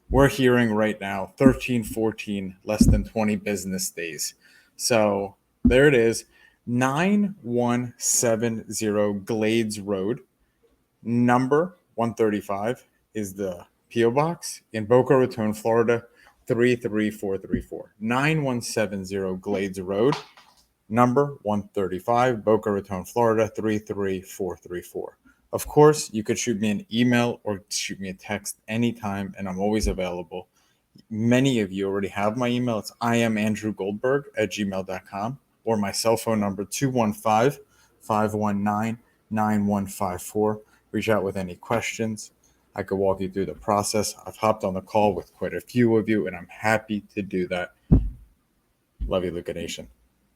We're hearing right now 13, 14, less than 20 business days. So there it is. 9170 Glades Road, number 135 is the P.O. Box in Boca Raton, Florida, 33434. 9170 Glades Road, number 135, Boca Raton, Florida, 33434. Of course, you could shoot me an email or shoot me a text anytime, and I'm always available. Many of you already have my email. It's iamandrewgoldberg@gmail.com. or my cell phone number, 215-519-9154. Reach out with any questions. I could walk you through the process. I've hopped on the call with quite a few of you, and I'm happy to do that. Love you, Luca Nation.